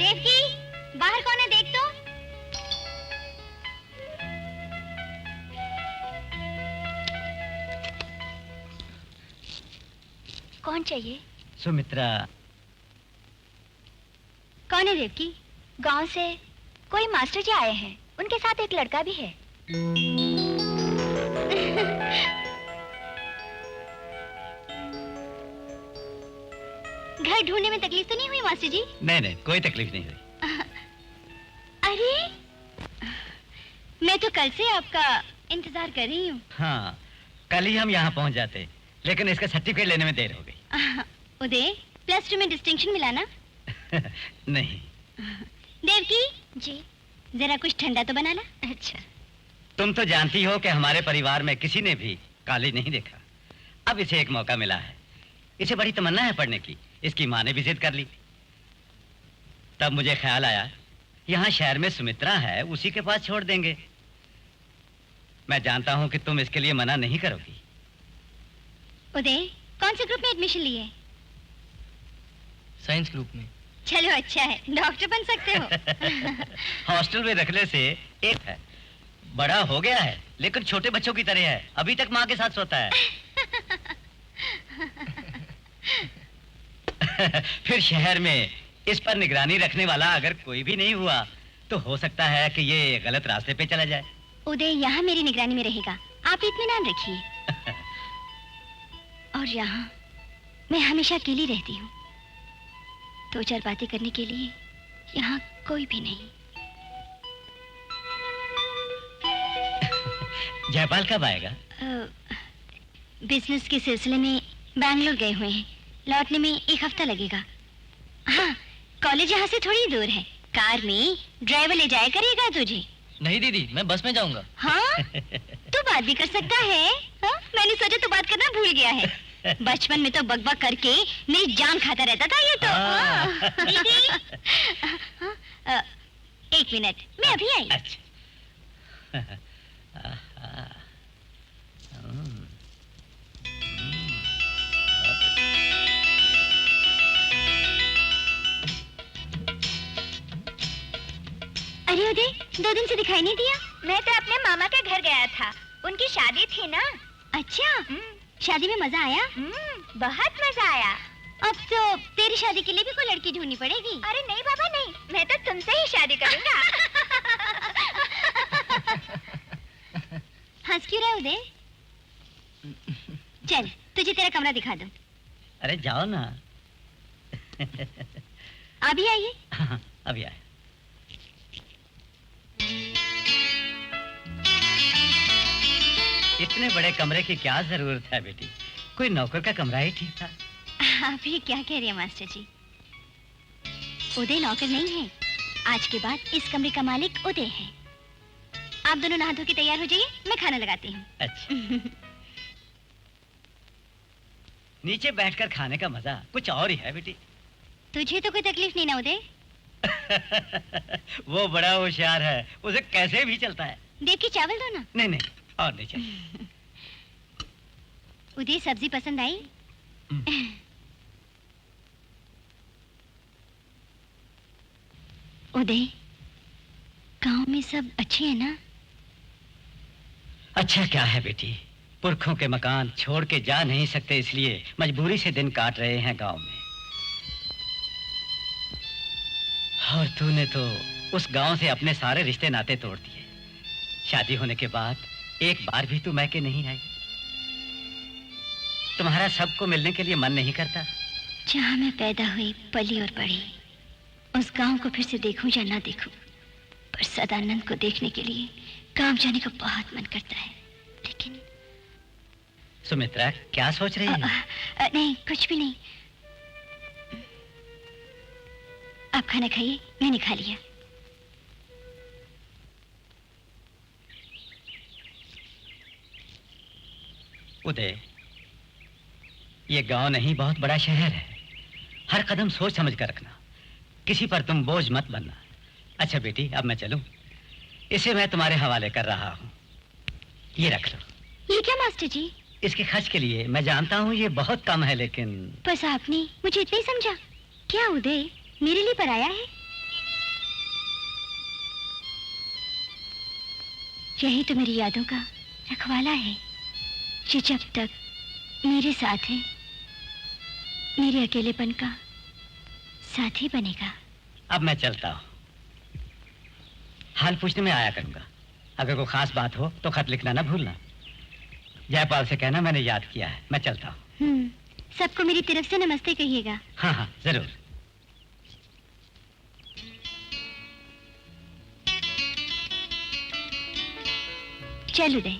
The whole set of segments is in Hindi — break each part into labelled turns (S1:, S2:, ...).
S1: देवकी, बाहर कौन है देख तो। कौन चाहिए?
S2: सुमित्रा।
S1: कौन है देवकी? गांव से कोई मास्टर जी आए हैं, उनके साथ एक लड़का भी है। घर ढूंढने में तकलीफ तो नहीं हुई मास्टर जी?
S2: नहीं नहीं, कोई तकलीफ नहीं हुई।
S1: अरे, मैं तो कल से आपका इंतजार कर रही हूँ।
S2: हाँ, कल ही हम यहाँ पहुँच जाते, लेकिन इसका सर्टिफिकेट लेने में देर हो गई।
S1: उदय, +2 में डिस्टिंक्शन मिला ना?
S2: नहीं।
S1: देवकी जी, जरा कुछ ठंडा तो बना ला। अच्छा।
S2: तुम तो जानती हो कि हमारे परिवार में किसी ने भी कॉलेज नहीं देखा। अब इसे एक मौका मिला है, इसे बड़ी तमन्ना है पढ़ने की। इसकी माँ ने भी जिद कर ली। तब मुझे ख्याल आया, यहाँ शहर में सुमित्रा है, उसी के पास छोड़ देंगे। मैं जानता हूँ कि तुम इसके लिए मना नहीं करोगी।
S1: उदय, कौन से ग्रुप में एडमिशन लिए?
S3: साइंस ग्रुप में।
S1: चलो अच्छा है, डॉक्टर बन सकते हो।
S2: हॉस्टल में रखने से एक है, बड़ा हो गया है लेकिन छोटे बच्चों की तरह है, अभी तक माँ के साथ सोता है। फिर शहर में इस पर निगरानी रखने वाला अगर कोई भी नहीं हुआ तो हो सकता है कि ये गलत रास्ते पे चला जाए।
S1: उदय यहाँ मेरी निगरानी में रहेगा, आप इत्मीनान रखिए। और यहाँ मैं हमेशा अकेली रहती हूँ, 2-4 बातें करने के लिए यहाँ कोई भी नहीं।
S2: जयपाल कब आएगा?
S1: बिजनेस के सिलसिले में बैंगलोर गए हुए हैं, लौटने में 1 हफ्ता लगेगा। हाँ, कॉलेज यहाँ से थोड़ी दूर है, कार में ड्राइवर ले जाया करेगा तुझे।
S3: नहीं दीदी, मैं बस में जाऊंगा।
S1: हाँ, तू बात भी कर सकता है। हाँ? मैंने सोचा तू बात करना भूल गया है। बचपन में तो बकबक करके मेरी जान खाता रहता था ये तो। हाँ। दीदी, 1 मिनट, मैं अभी आई।
S2: अच्छा।
S1: अरे उदय, 2 दिन से दिखाई नहीं दिया। मैं तो अपने मामा के घर गया था, उनकी शादी थी ना। अच्छा, शादी में मजा आया? बहुत मजा आया। अब तो तेरी शादी के लिए भी कोई लड़की ढूंढनी पड़ेगी। अरे नहीं बाबा नहीं, मैं तो तुमसे ही शादी करूंगा। हंस क्यों रहा उदय? चल, तुझे तेरा कमरा दिखा दूं।
S2: अरे जाओ ना।
S1: अभी आइए।
S2: हाँ, अभी आए। इतने बड़े कमरे की क्या जरूरत है बेटी, कोई नौकर का कमरा ही ठीक था।
S1: आप ये क्या कह रहे हैं मास्टर जी? उदय नौकर नहीं है, आज के बाद इस कमरे का मालिक उदय है। आप दोनों नहा धो के तैयार हो जाइए, मैं खाना लगाती हूँ।
S2: अच्छा। नीचे बैठकर खाने का मजा कुछ और ही है बेटी।
S1: तुझे तो कोई तकलीफ नहीं ना उदय?
S2: वो बड़ा होशियार है, उसे कैसे भी चलता है।
S1: देव की चावल दो ना।
S2: नहीं नहीं, और नहीं चाहिए।
S1: उदय, सब्जी पसंद आई? उदय, गांव में सब अच्छे हैं ना?
S2: अच्छा क्या है बेटी, पुरखों के मकान छोड़ के जा नहीं सकते, इसलिए मजबूरी से दिन काट रहे हैं गांव में। और तूने तो उस गांव से अपने सारे रिश्ते नाते तोड़ दिए। शादी होने के बाद एक बार भी तू मैके नहीं आई। तुम्हारा सबको मिलने के लिए मन नहीं करता?
S1: जहाँ मैं पैदा हुई, पली और बड़ी, उस गांव को फिर से देखूं या ना देखूं, पर सदानंद को देखने के लिए गांव जाने का बहुत मन करता है। लेकिन
S2: सुमित्रा, क्या सोच रही है?
S1: नहीं, कुछ भी नहीं। आप खाना खाइए, मैंने खा लिया।
S2: उदय, ये गांव नहीं, बहुत बड़ा शहर है। हर कदम सोच समझ कर रखना, किसी पर तुम बोझ मत बनना। अच्छा बेटी, अब मैं चलूं? इसे मैं तुम्हारे हवाले कर रहा हूं, ये रख लो।
S1: ये क्या मास्टर जी?
S2: इसके खर्च के लिए मैं जानता हूं ये बहुत कम है, लेकिन
S1: बस आपने मुझे इतना ही समझा। क्या उदय मेरे लिए पराया है? यही तो मेरी यादों का रखवाला है, जो जब तक मेरे साथ है मेरे अकेलेपन का साथी बनेगा।
S2: अब मैं चलता हूँ। हाल पूछने में आया करूंगा। अगर कोई खास बात हो तो खत लिखना ना भूलना। जयपाल से कहना मैंने याद किया है। मैं चलता हूँ।
S1: सबको मेरी तरफ से नमस्ते कहिएगा।
S2: हाँ हाँ जरूर।
S1: चल उदय।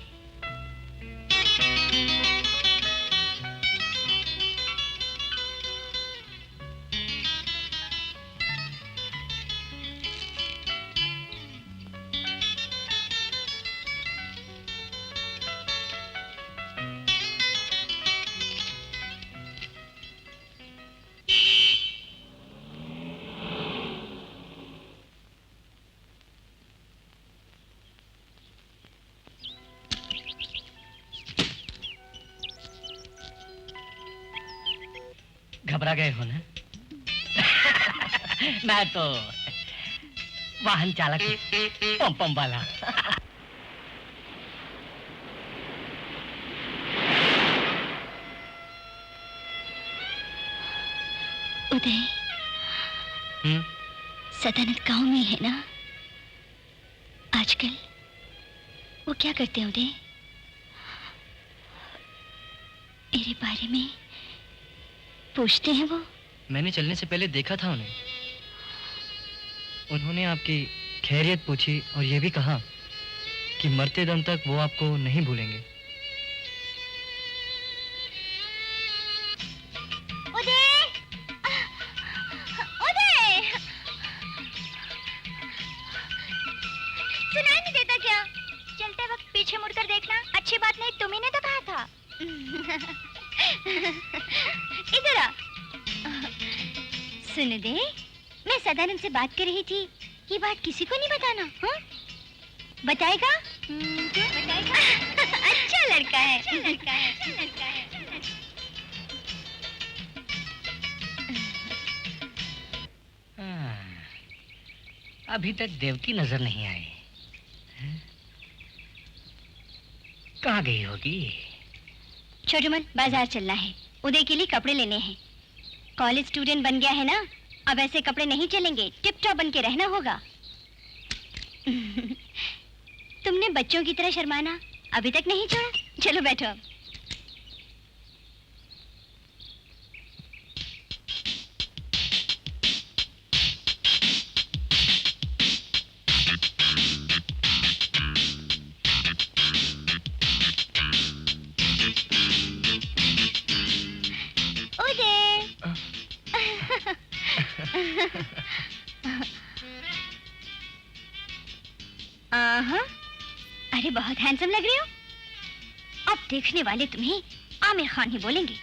S3: घबरा गए हो ना? मैं तो वाहन चालक पम पम वाला।
S1: उदय, सदानंद गांव में है ना आजकल? वो क्या करते हैं उदय? मेरे बारे में पूछते हैं वो?
S3: मैंने चलने से पहले देखा था उन्हें। उन्होंने आपकी खैरियत पूछी और ये भी कहा कि मरते दम तक वो आपको नहीं भूलेंगे।
S1: उदय! उदय! सुनाई नहीं देता क्या? चलते वक्त पीछे मुड़कर देखना अच्छी बात नहीं, तुम्ही ने तो कहा था। इधर आ। सुन दे, मैं सदानंद से बात कर रही थी। ये बात किसी को नहीं बताना, हाँ? बताएगा? बताएगा? अच्छा लड़का है, अच्छा लड़का है, अच्छा लड़का है।
S3: अभी तक देवकी नजर नहीं आई। कहाँ गई होगी?
S1: छोटूमल, बाजार चलना है, उदय के लिए कपड़े लेने हैं। कॉलेज स्टूडेंट बन गया है ना, अब ऐसे कपड़े नहीं चलेंगे, टिप टॉप बन के रहना होगा। तुमने बच्चों की तरह शर्माना अभी तक नहीं छोड़ा। चलो बैठो अब। अरे बहुत हैंडसम लग रहे हो। अब देखने वाले तुम्हें आमिर खान ही बोलेंगे।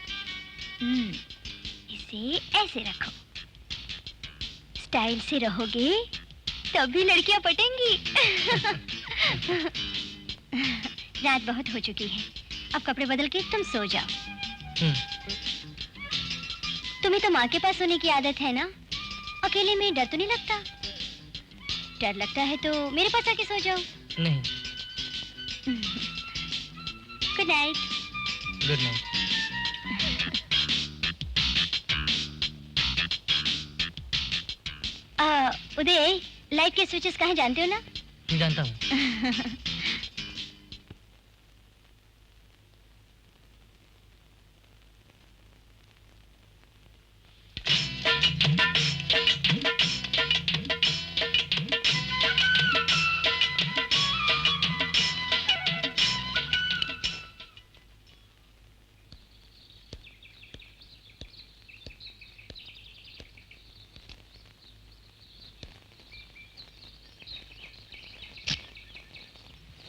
S1: इसे ऐसे रखो, स्टाइल से रहोगे तभी लड़कियां पटेंगी। रात बहुत हो चुकी है, अब कपड़े बदल के तुम सो जाओ। तुम्हें तो माँ के पास सोने की आदत है ना, अकेले में डर तो नहीं लगता? डर लगता है तो मेरे पास आके सो जाओ।
S3: नहीं।
S1: Good night.
S3: Good night.
S1: Uday, light के स्विचेस कहाँ जानते हो ना?
S3: जानता हूँ।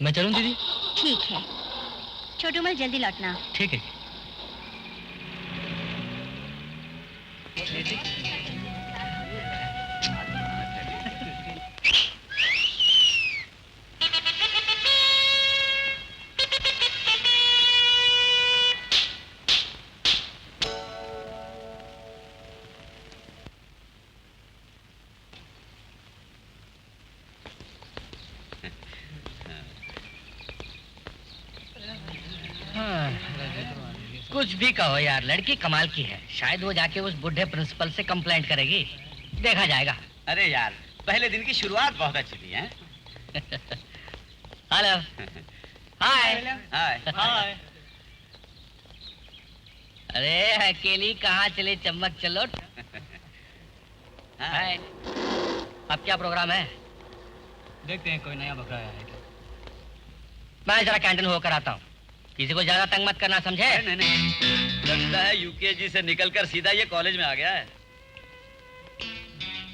S3: मैं चलूं दीदी?
S1: ठीक है, छोटूमल जल्दी लौटना।
S3: ठीक है।
S4: कुछ भी कहो यार, लड़की कमाल की है। शायद वो जाके उस बुढ़े प्रिंसिपल से कंप्लेंट करेगी, देखा जाएगा।
S2: अरे यार, पहले दिन की शुरुआत बहुत अच्छी थी, हैं?
S4: हेलो। हाय।
S2: हाय।
S4: हाय। अरे अकेली कहाँ चले चम्मक चलो। हाय। अब क्या प्रोग्राम है?
S3: देखते हैं कोई नया बकरा आया है क्या।
S4: मैं जरा कैंटीन होकर आता हूँ, किसी को ज्यादा तंग मत करना, समझे?
S2: नहीं, लगता है यूकेजी से निकलकर सीधा ये कॉलेज में आ गया है।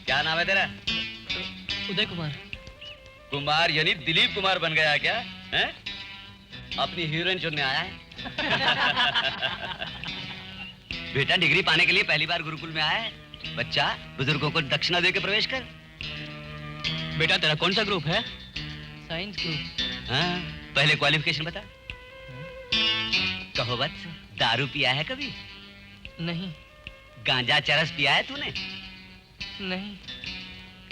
S2: क्या नाम है तेरा?
S3: उदय कुमार।
S2: कुमार यानी दिलीप कुमार बन गया क्या? हैं? अपनी हीरोइन चुनने आया है? बेटा, डिग्री पाने के लिए पहली बार गुरुकुल में आया है। बच्चा, बुजुर्गों को दक्षिणा देकर प्रवेश कर। बेटा, तेरा कौन सा ग्रुप है?
S3: Science group.
S2: हाँ, पहले क्वालिफिकेशन बता। कहो बस, दारू पिया है कभी?
S3: नहीं।
S2: गांजा चरस पिया है तूने?
S3: नहीं।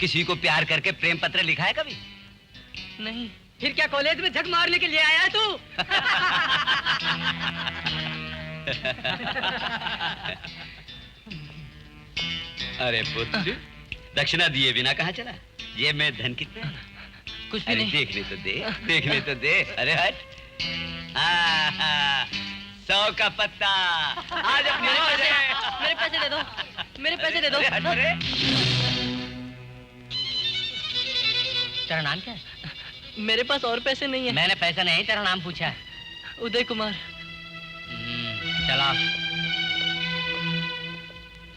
S2: किसी को प्यार करके प्रेम पत्र लिखा है कभी?
S3: नहीं।
S4: फिर क्या कॉलेज में झक मारने के लिए आया है तू?
S2: अरे पुत्र, दक्षिणा दिए बिना कहाँ चला? जेब में धन कितना है?
S3: कुछ भी
S2: अरे
S3: नहीं।
S2: देखने तो दे, देखने तो दे। अरे हट। 100 का पत्ता। आज अपने
S3: मेरे पैसे दे दो। मेरे पैसे दे दो।
S2: अरे
S4: तेरा नाम क्या है?
S3: मेरे पास और पैसे नहीं है।
S4: मैंने पैसा नहीं, तेरा नाम पूछा है।
S3: उदय कुमार।
S4: चला,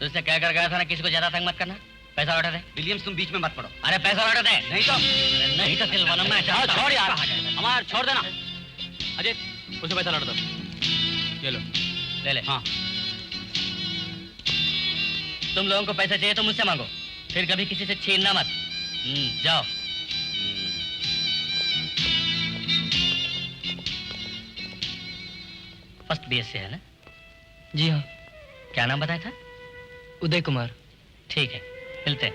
S4: तुझसे कह कर गया था ना, किसी को ज्यादा तंग मत करना। पैसा लौटा दे।
S2: विलियम्स, तुम बीच में मत पड़ो।
S4: अरे पैसा लौटा दे।
S2: नहीं तो?
S4: अरे नहीं तो दिलवाना मैं चाहता हूं।
S2: छोड़ यार,
S4: कहाँ जाएगा?
S2: हमारा छोड़ देना। अजय, उसे पैसा लौटा दो। ये लो।
S4: ले ले।
S2: हाँ।
S4: तुम लोगों को पैसा चाहिए तो मुझसे मांगो, फिर कभी किसी से छीनना मत। जाओ। फर्स्ट बीएस से है ना?
S3: जी हाँ।
S4: क्या नाम बताया था?
S3: उदय कुमार।
S4: ठीक है, मिलते हैं।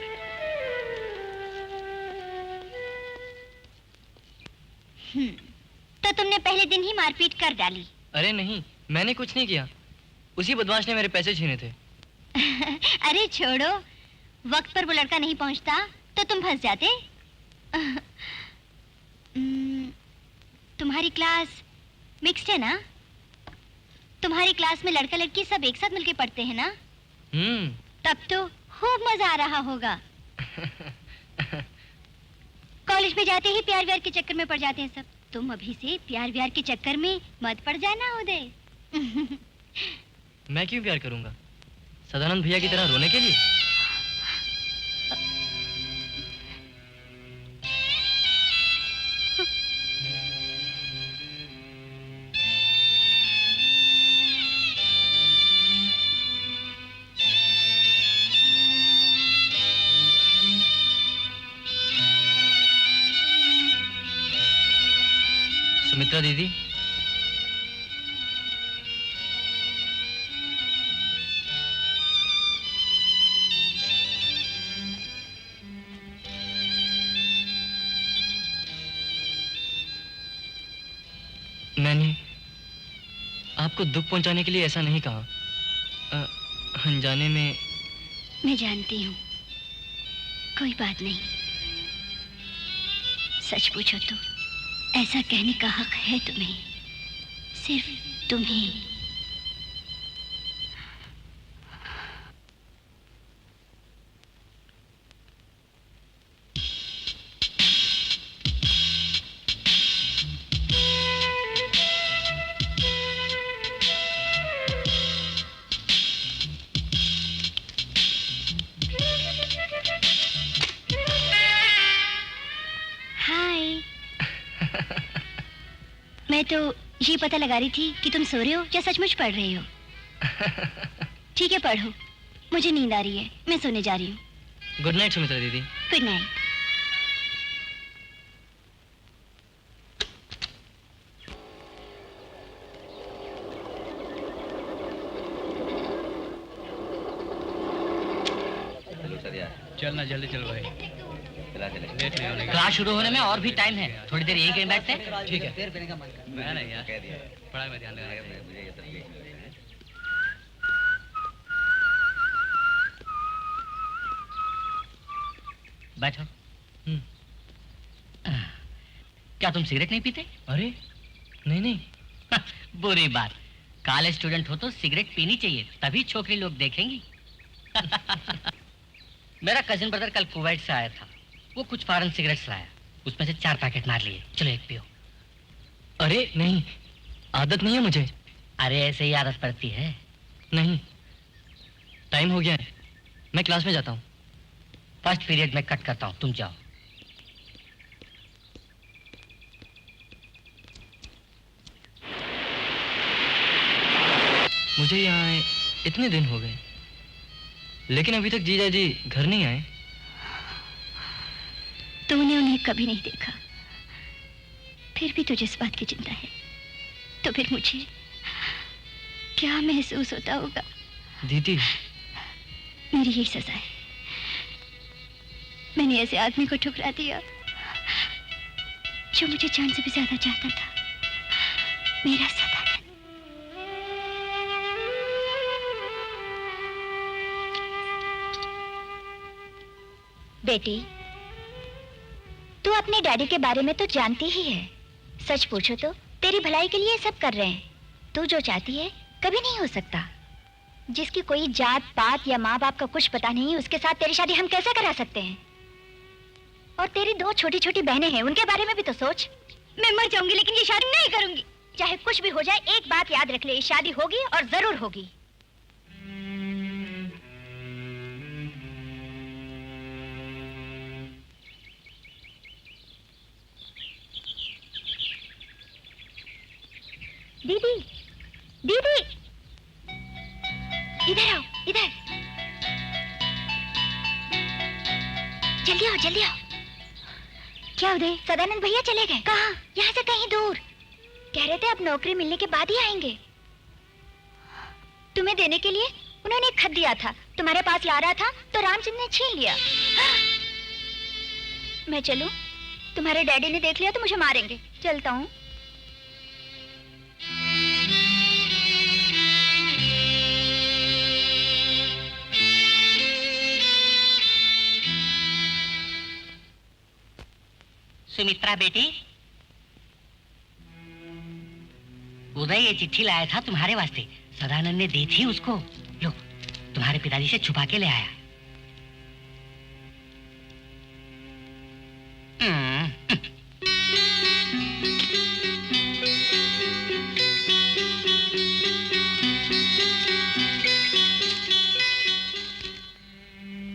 S1: तो तुमने पहले दिन ही मारपीट कर डाली।
S3: अरे नहीं, मैंने कुछ नहीं किया। उसी बदमाश ने मेरे पैसे छीने थे।
S1: अरे छोड़ो, वक्त पर वो लड़का नहीं पहुंचता तो तुम फंस जाते। तुम्हारी क्लास मिक्स्ड है ना? तुम्हारी क्लास में लड़का लड़की सब एक साथ मिलके पढ़ते हैं ना? तब तो खूब मजा आ रहा होगा। कॉलेज में जाते ही प्यार व्यार के चक्कर में पड़ जाते हैं सब। तुम अभी से प्यार व्यार के चक्कर में मत पड़ जाना उदय।
S3: मैं क्यों प्यार करूंगा? सदानंद भैया की तरह रोने के लिए? सुमित्रा दीदी, मैंने आपको दुख पहुंचाने के लिए ऐसा नहीं कहा। अनजाने में।
S1: मैं जानती हूँ, कोई बात नहीं। सच पूछो तो ऐसा कहने का हक है तुम्हें, सिर्फ तुम्हें। मैं तो ये पता लगा रही थी कि तुम सो रहे हो या सचमुच पढ़ रहे हो। ठीक है, पढ़ो, मुझे नींद आ रही है, मैं सोने जा रही हूँ।
S3: गुड नाइट सुमित्रा दीदी।
S1: Good night.
S3: चलना जल्दी चल भाई। लेट नहीं होने का।
S4: क्लास शुरू होने में और भी टाइम है, थोड़ी देर यहीं कहीं बैठते हैं।
S3: ठीक है। मैं नहीं यार। पढ़ाई में ध्यान देना।
S2: मुझे ये सब देखना है।
S4: बैठो। क्या तुम सिगरेट नहीं पीते?
S3: अरे नहीं नहीं।
S4: बुरी बात। कॉलेज स्टूडेंट हो तो सिगरेट पीनी चाहिए, तभी छोकरी लोग देखेंगी। मेरा कजिन ब्रदर कल कुवैत से आया था। वो कुछ फॉरेन सिगरेट्स लाया, उसमें से 4 पैकेट मार लिए। चलो एक पियो।
S3: अरे नहीं, आदत नहीं है मुझे।
S4: अरे ऐसे ही आदत पड़ती है।
S3: नहीं, टाइम हो गया है, मैं क्लास में जाता हूँ।
S4: फर्स्ट पीरियड में कट करता हूँ, तुम जाओ।
S3: मुझे यहाँ आए इतने दिन हो गए, लेकिन अभी तक जीजा जी घर नहीं आए।
S1: तूने उन्हें कभी नहीं देखा, फिर भी तुझे इस बात की चिंता है, तो फिर मुझे क्या महसूस होता होगा?
S3: दीदी,
S1: मेरी यही सजा है। मैंने ऐसे आदमी को ठुकरा दिया जो मुझे जान से भी ज्यादा चाहता था, मेरा सदानंद। बेटी, तू अपने डैडी के बारे में तो जानती ही है। सच पूछो तो तेरी भलाई के लिए सब कर रहे हैं। तू जो चाहती है कभी नहीं हो सकता। जिसकी कोई जात पात या माँ बाप का कुछ पता नहीं, उसके साथ तेरी शादी हम कैसे करा सकते हैं? और तेरी 2 छोटी छोटी बहनें हैं, उनके बारे में भी तो सोच। मैं मर जाऊंगी लेकिन ये शादी नहीं करूंगी। चाहे कुछ भी हो जाए, एक बात याद रख ले, ये शादी होगी और जरूर होगी। दीदी, दीदी, इधर आओ, इधर। जल्दी आओ, जल्दी आओ। क्या उदय, सदानंद भैया चले गए? कहाँ? यहाँ से कहीं दूर। कह रहे थे अब नौकरी मिलने के बाद ही आएंगे। तुम्हें देने के लिए उन्होंने एक खत दिया था, तुम्हारे पास ला रहा था तो रामचंद्र ने छीन लिया। मैं चलूं? तुम्हारे डैडी ने देख लिया तो मुझे मारेंगे। चलता हूँ।
S4: सुमित्रा बेटी, उदय ये चिट्ठी लाया था तुम्हारे वास्ते। सदानंद ने दी थी उसको। लो, तुम्हारे पिताजी से छुपा के ले आया।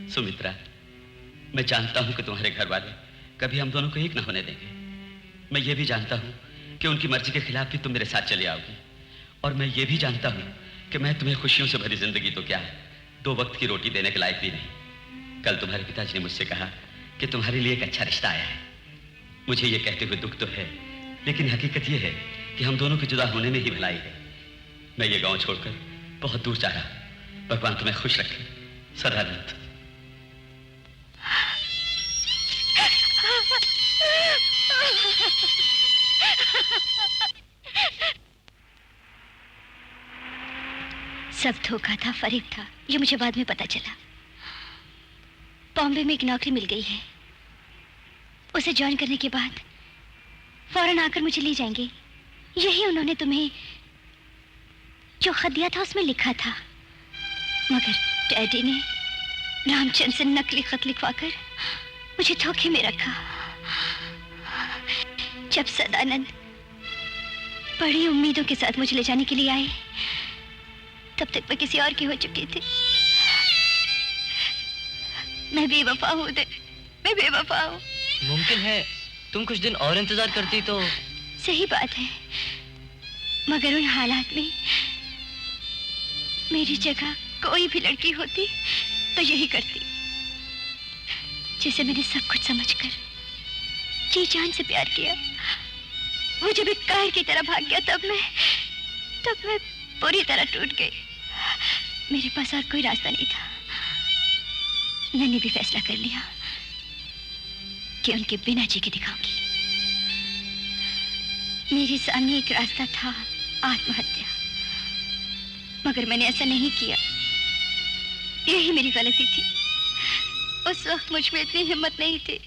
S2: सुमित्रा, मैं जानता हूं कि तुम्हारे घर वाले कभी हम दोनों को एक ना होने देंगे। मैं ये भी जानता हूं कि उनकी मर्जी के खिलाफ भी तुम मेरे साथ चले आओगी। और मैं ये भी जानता हूं कि मैं तुम्हें खुशियों से भरी जिंदगी तो क्या है, 2 वक्त की रोटी देने के लायक भी नहीं। कल तुम्हारे पिताजी ने मुझसे कहा कि तुम्हारे लिए एक अच्छा रिश्ता आया है। मुझे ये कहते हुए दुख तो है, लेकिन हकीकत ये है कि हम दोनों के जुदा होने में ही भलाई है। मैं ये गांव छोड़कर बहुत दूर जा रहा हूं। भगवान तुम्हें खुश रखे। सदानंद।
S1: सब धोखा था, फरेब था, ये मुझे बाद में पता चला। बॉम्बे में एक नौकरी मिल गई है। उसे ज्वाइन करने के बाद फौरन आकर मुझे ले जाएंगे। यही उन्होंने तुम्हें जो खत दिया था उसमें लिखा था। मगर डैडी ने रामचंद्र से नकली खत लिखवाकर मुझे धोखे में रखा। जब सदानंद बड़ी उम्मीदों के साथ मुझे ले जाने के लिए आए, तब तक मैं किसी और की हो चुकी थी। मैं बेवफा हूँ, मैं बेवफा हूँ।
S3: मुमकिन है तुम कुछ दिन और इंतजार करती तो।
S1: सही बात है, मगर उन हालात में मेरी जगह कोई भी लड़की होती तो यही करती। जैसे मैंने सब कुछ समझकर जी जान से प्यार किया, वो जब एक कार की तरह भाग गया तब मैं पूरी तरह टूट गई। मेरे पास और कोई रास्ता नहीं था। मैंने भी फैसला कर लिया कि उनके बिना जी के दिखाऊंगी। मेरे सामने एक रास्ता था, आत्महत्या। मगर मैंने ऐसा नहीं किया, यही मेरी गलती थी। उस वक्त मुझ में इतनी हिम्मत नहीं थी।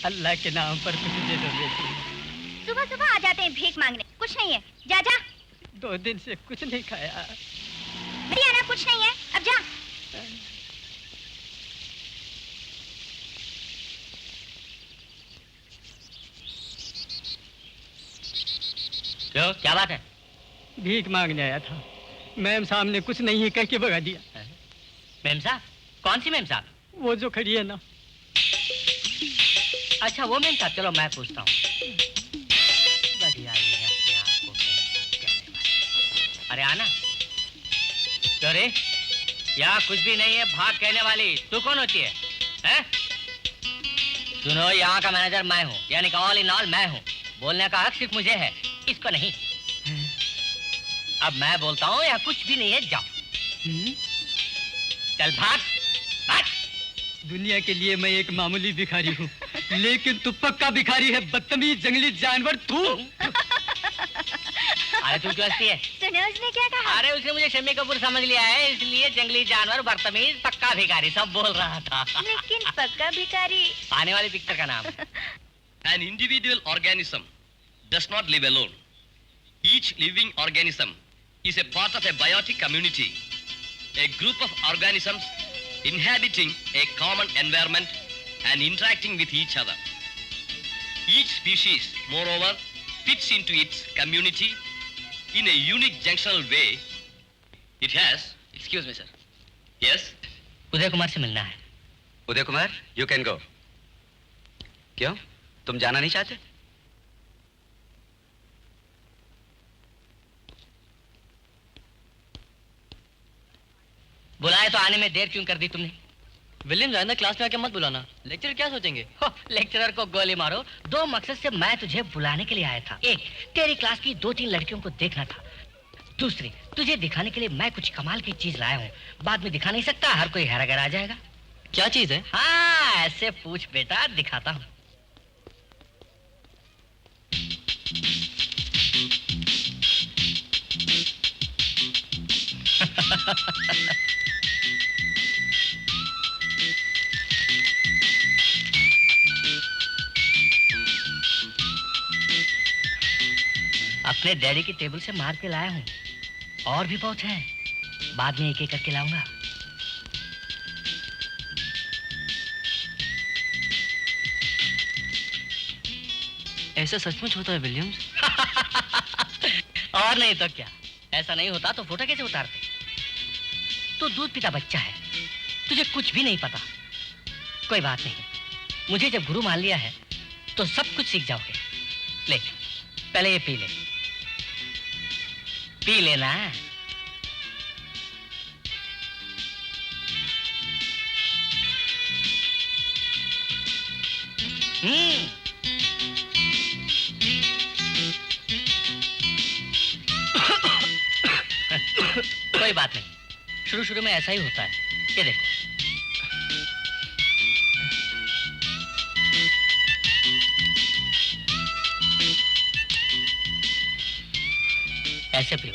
S2: अल्लाह के नाम पर कुछ दे दो बेटी।
S1: सुबह सुबह आ जाते हैं भीख मांगने, कुछ नहीं है, जा जा।
S2: 2 दिन से कुछ नहीं खाया।
S1: बढ़िया ना, कुछ नहीं है, अब जा।
S4: क्यों, क्या बात है?
S2: भीख मांगने आया था, मैम साहब ने कुछ नहीं कह के भगा दिया।
S4: मैम साहब? कौन सी मैम साहब?
S2: वो जो खड़ी है ना।
S4: अच्छा वो मैम साहब, चलो मैं पूछता हूँ। बढ़िया ही है अपने आप को मैम साहब कहने वाली। अरे आना। क्यों रे, यहाँ कुछ भी नहीं है, भाग कहने वाली तू कौन होती है, हैं? सुनो, यहाँ का मैनेजर मैं हूँ, यानी कि ऑल इन ऑल मैं हूँ। बोलने का हक सिर्फ मुझे है, इसको नहीं। अब मैं बोलता हूँ, यहाँ कुछ भी नहीं है, जाओ। चल भाग भाग।
S2: दुनिया के लिए मैं एक मामूली भिखारी हूँ, लेकिन तू पक्का भिखारी है, बदतमीज जंगली जानवर तू।
S4: अरे तू क्यों हंसती है?
S1: सुने उसने क्या कहा?
S4: अरे उसने मुझे शम्मी कपूर समझ लिया है, इसलिए जंगली जानवर, बदतमीज, पक्का भिखारी सब बोल रहा था।
S1: लेकिन पक्का भिखारी
S4: आने वाली पिक्चर का नाम।
S5: An individual organism does not live alone. Each living organism is a part of a biotic community, a group of organisms inhabiting a common environment and interacting with each other. Each species, moreover, fits into its community in a unique junctional way. It has...
S6: Excuse me, sir.
S5: Yes?
S4: Uday Kumar से मिलना है।
S6: Uday Kumar, you can go. क्यों? तुम जाना नहीं चाहते?
S4: बुलाए तो आने में देर क्यों कर दी तुमने?
S3: विलियम, आइंदा क्लास में आके मत बुलाना, लेक्चर क्या सोचेंगे?
S4: लेक्चरर को गोली मारो। 2 मकसद से मैं तुझे बुलाने के लिए आया था। एक, तेरी क्लास की 2-3 लड़कियों को देखना था। दूसरी, तुझे दिखाने के लिए मैं कुछ कमाल की चीज लाया हूँ। बाद में दिखा नहीं सकता, हर कोई हैरान आ जाएगा।
S3: क्या चीज है?
S4: हाँ, ऐसे पूछ बेटा, दिखाता हूँ। अपने डैडी की टेबल से मार के लाया हूँ, और भी बहुत है, बाद में एक एक करके लाऊंगा।
S3: ऐसा सचमुच होता है विलियम्स?
S4: और नहीं तो क्या, ऐसा नहीं होता तो फोटो कैसे उतारते? तू दूध पीता बच्चा है, तुझे कुछ भी नहीं पता। कोई बात नहीं, मुझे जब गुरु मान लिया है तो सब कुछ सीख जाओगे। ले, पहले ये पी ले, पी लेना। कोई बात नहीं, शुरू शुरू में ऐसा ही होता है। ये देखो, ऐसे पियो।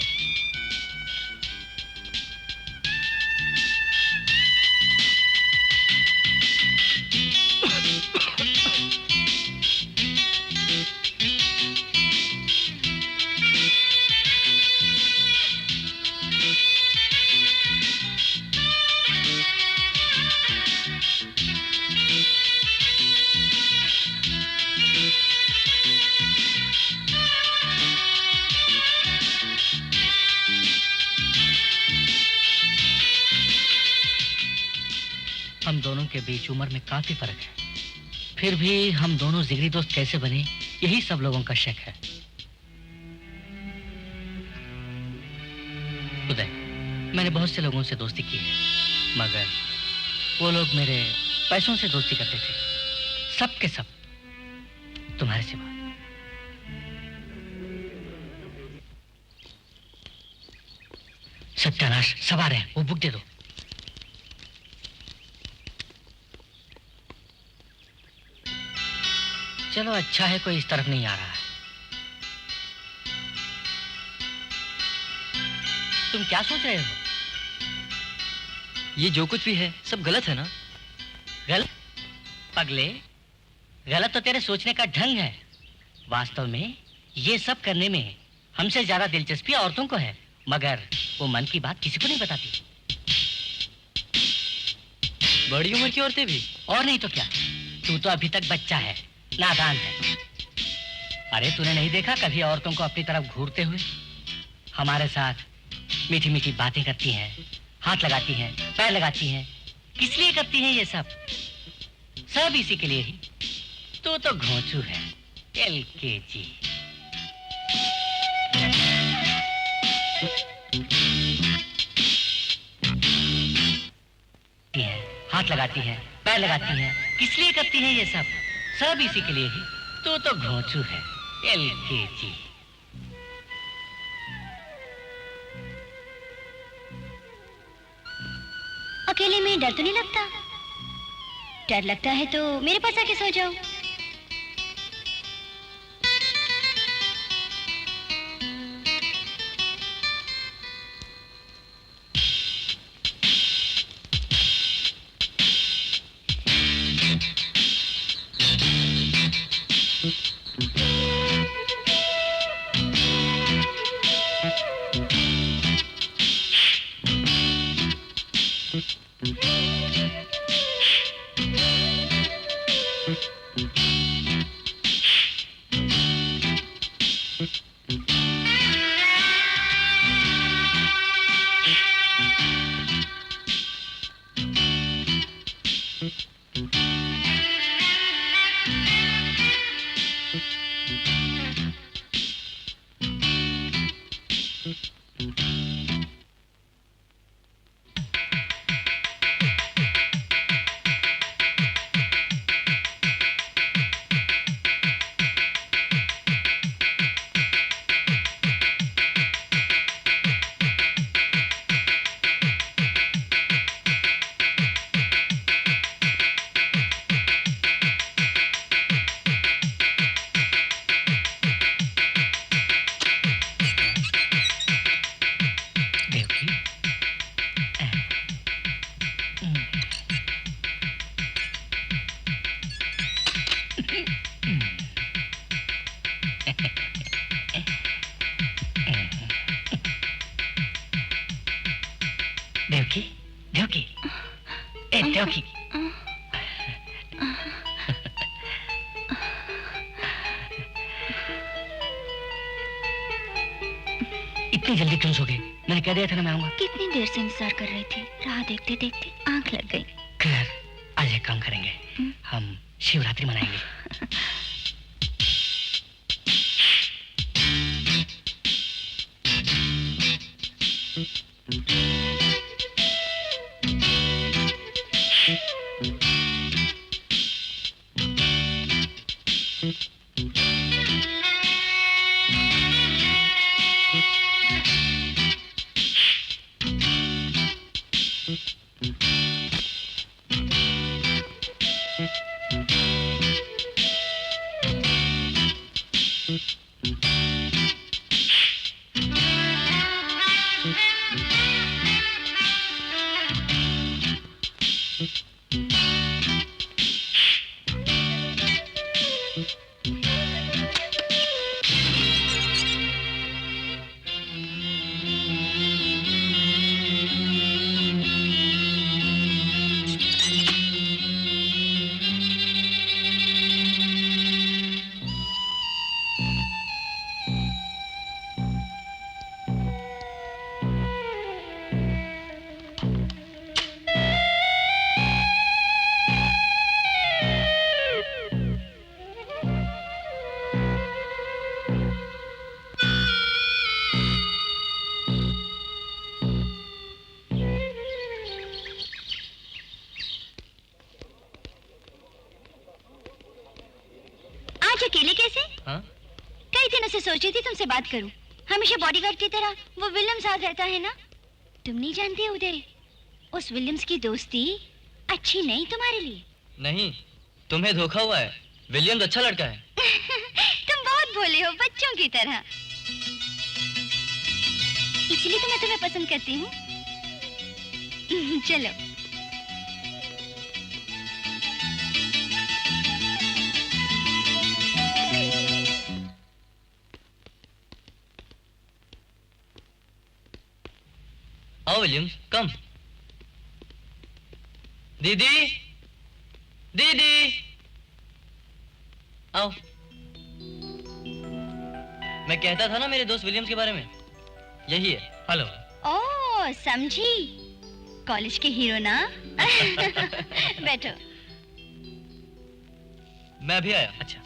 S4: हम दोनों के बीच उम्र में काफी फर्क है, फिर भी हम दोनों जिगरी दोस्त कैसे बने, यही सब लोगों का शक है। उदय, मैंने बहुत से लोगों से दोस्ती की है, मगर वो लोग मेरे पैसों से दोस्ती करते थे, सब के सब, तुम्हारे सिवा। सत्यानाश, सवार है, वो बुक दे दो। चलो अच्छा है कोई इस तरफ नहीं आ रहा है। तुम क्या सोच रहे हो?
S3: ये जो कुछ भी है सब गलत है ना?
S4: गलत? पगले, गलत तो तेरे सोचने का ढंग है। वास्तव में ये सब करने में हमसे ज्यादा दिलचस्पी औरतों को है, मगर वो मन की बात किसी को नहीं बताती।
S3: बड़ी उम्र की औरतें भी?
S4: और नहीं तो क्या, तू तो अभी तक बच्चा है, नादान है। अरे तूने नहीं देखा कभी औरतों को अपनी तरफ घूरते हुए? हमारे साथ मीठी मीठी बातें करती हैं, हाथ लगाती हैं, पैर लगाती हैं। किस लिए करती हैं ये सब? सब इसी के लिए ही। तू तो घोंचू है, LKG। हाथ लगाती हैं, पैर लगाती हैं। किस लिए करती हैं ये सब? सब इसी के लिए ही। तू तो घोंचू है, LKG।
S1: अकेले में डर तो नहीं लगता? डर लगता है तो मेरे पास आके सो जाओ।
S4: देवकी, देवकी, ए देवकी। इतनी जल्दी क्यों सो गए? मैंने कह दिया था ना मैं आऊंगा।
S1: कितनी देर से इंतजार कर रही थी, राह देखते देखते आंख लग गई।
S4: खैर, आज एक काम करेंगे, हम शिवरात्रि मनाएंगे।
S1: अकेले कैसे?
S3: हाँ?
S1: कई दिनों से सोच रही थी तुमसे बात करूं। हमेशा बॉडीगार्ड की तरह वो विलियम साथ रहता है ना? तुम नहीं जानती हो उदय, उस विलियम्स की दोस्ती अच्छी नहीं तुम्हारे लिए।
S3: नहीं, तुम्हें धोखा हुआ है। विलियम्स अच्छा लड़का है।
S1: तुम बहुत भोले हो, बच्चों की तरह। इसलिए तो मैं तुम्हें पसंद करती हूँ। चलो।
S3: आओ विलियम्स, कम। दीदी, दीदी, आओ। मैं कहता था ना मेरे दोस्त विलियम्स के बारे में, यही है। हेलो।
S1: ओह, समझी। कॉलेज के हीरो ना। बैठो।
S3: मैं अभी आया। अच्छा।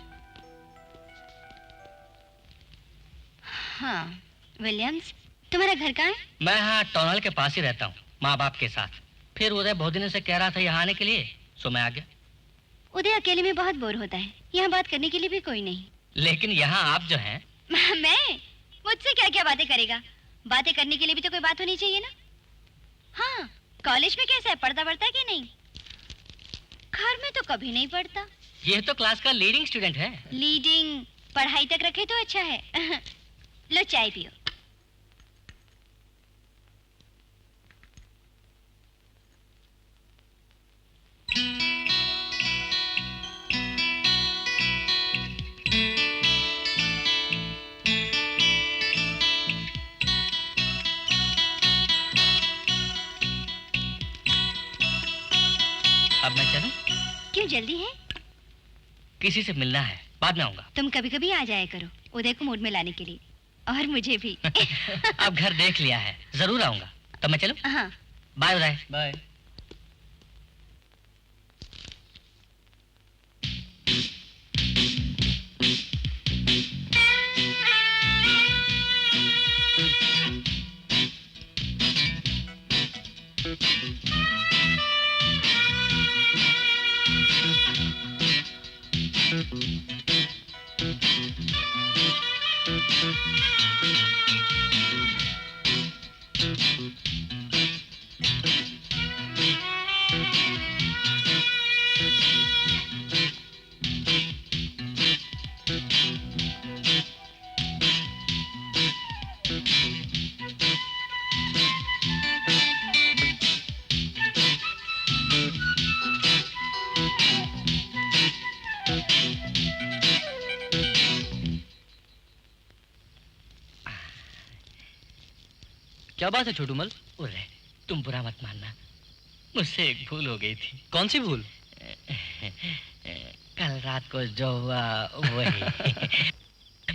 S1: हाँ, विलियम्स, तुम्हारा घर कहाँ है?
S4: मैं यहाँ टॉनल के पास ही रहता हूँ, माँ बाप के साथ। फिर उदय बहुत दिनों से कह रहा था यहाँ आने के लिए, सो मैं आ गया।
S1: उदय अकेले में बहुत बोर होता है, यहाँ बात करने के लिए भी कोई नहीं।
S4: लेकिन यहाँ आप जो हैं।
S1: मैं? मुझसे क्या क्या बातें करेगा? बातें करने के लिए भी तो कोई बात होनी चाहिए ना। हाँ, कॉलेज में कैसा है, पढ़ता पढ़ता है कि नहीं? घर में तो कभी नहीं पढ़ता।
S4: ये तो क्लास का लीडिंग स्टूडेंट है।
S1: लीडिंग पढ़ाई तक रखे तो अच्छा है। लो चाय पियो।
S4: अब मैं चलूं?
S1: क्यों, जल्दी है?
S4: किसी से मिलना है, बाद में आऊंगा।
S1: तुम कभी कभी आ जाया करो, उदय को मूड में लाने के लिए, और मुझे भी।
S4: अब घर देख लिया है, जरूर आऊंगा। तब मैं चलूं?
S1: हाँ।
S4: बाय उदय।
S3: बाय। क्या बात है छोटूमल?
S4: उदय, तुम बुरा मत मानना, मुझसे एक भूल हो गई थी।
S3: कौन सी भूल?
S4: कल रात को जो हुआ वही।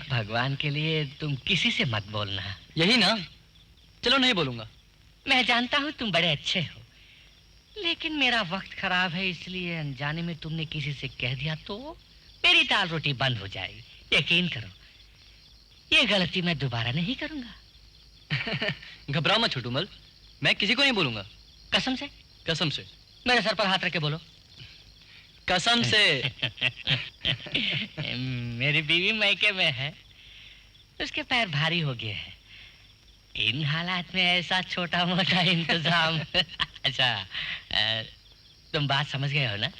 S4: भगवान के लिए तुम किसी से मत बोलना।
S3: यही ना? चलो, नहीं बोलूंगा।
S4: मैं जानता हूँ तुम बड़े अच्छे हो, लेकिन मेरा वक्त खराब है, इसलिए अनजाने में तुमने किसी से कह दिया तो मेरी दाल रोटी बंद हो जाएगी। यकीन करो, ये गलती मैं दोबारा नहीं करूंगा।
S3: घबराओ मत छोटूमल, मैं किसी को नहीं बोलूंगा।
S4: कसम से?
S3: कसम से।
S4: मेरे सर पर हाथ रख के बोलो।
S3: कसम से।
S4: मेरी बीवी मायके में है, उसके पैर भारी हो गए हैं। इन हालात में ऐसा छोटा मोटा इंतजाम। अच्छा, तुम बात समझ गए हो ना?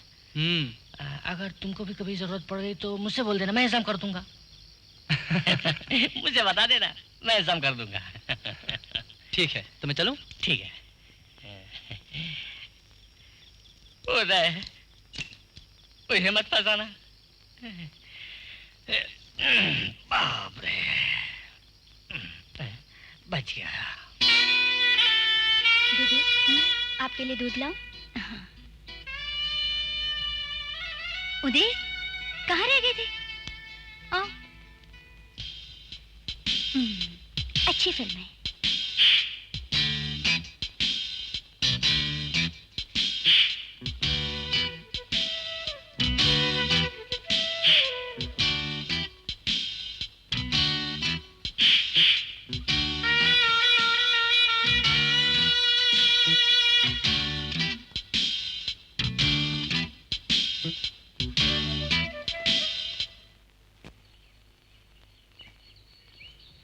S4: अगर तुमको भी कभी जरूरत पड़ गई तो मुझसे बोल देना, मैं इंतजाम कर दूंगा। मुझे बता देना, मैं इंतजाम कर दूंगा।
S3: ठीक है, तो मैं चलूं?
S4: ठीक है। उदय, मुझे मत फंसाना। बाप रे, बच गया।
S1: दीदी, आपके लिए दूध लाऊं? उदय, कहाँ रह गए थे? आओ। अच्छी फिल्म है।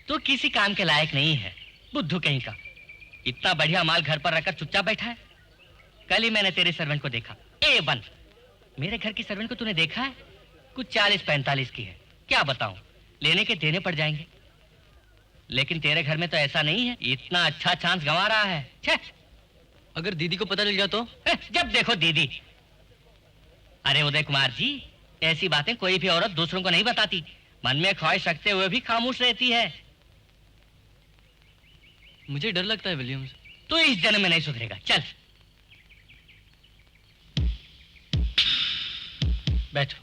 S4: तो किसी काम के लायक नहीं है, बुद्धू कहीं का। इतना बढ़िया माल घर पर रखकर चुपचाप बैठा है। कल ही मैंने तेरे सर्वेंट को देखा, A1। मेरे घर की सर्वेंट को तूने देखा है? कुछ 40-45 की है। क्या बताऊं, लेने के देने पड़ जाएंगे। लेकिन तेरे घर में तो ऐसा नहीं है, इतना अच्छा चांस गंवा रहा है। छे!
S3: अगर दीदी को पता चल गया तो?
S4: जब देखो दीदी। अरे उदय कुमार जी, ऐसी बातें कोई भी औरत दूसरों को नहीं बताती। मन में ख्वाहिश रखते हुए भी खामोश रहती है।
S3: मुझे डर लगता है विलियम्स।
S4: तो इस जन्म में नहीं सुधरेगा। चल बैठो।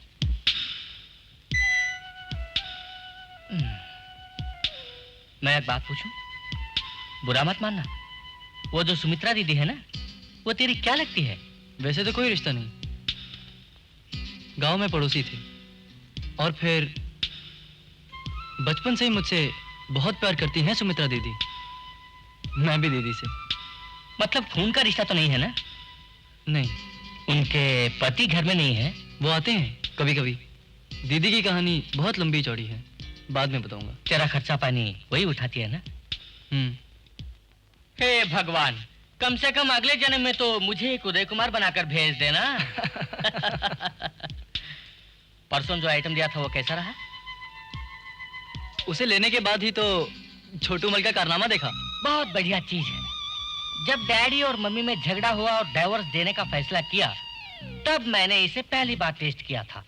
S4: मैं एक बात पूछूं? बुरा मत मानना। वो जो सुमित्रा दीदी है ना, वो तेरी क्या लगती है?
S3: वैसे तो कोई रिश्ता नहीं, गांव में पड़ोसी थे और फिर बचपन से ही मुझसे बहुत प्यार करती हैं सुमित्रा दीदी। मैं भी दीदी से।
S4: मतलब खून का रिश्ता तो नहीं है ना?
S3: नहीं।
S4: उनके पति घर में नहीं है?
S3: वो आते हैं कभी कभी। दीदी की कहानी बहुत लंबी चौड़ी है, बाद में बताऊंगा।
S4: तेरा खर्चा पानी वही उठाती है ना? हे भगवान, कम से कम अगले जन्म में तो मुझे एक उदय कुमार बनाकर भेज देना। परसों जो आइटम दिया था वो कैसा रहा?
S3: उसे लेने के बाद ही तो छोटू मल का कारनामा देखा।
S4: बहुत बढ़िया चीज है। जब डैडी और मम्मी में झगड़ा हुआ और डाइवोर्स देने का फैसला किया, तब मैंने इसे पहली बार टेस्ट किया था।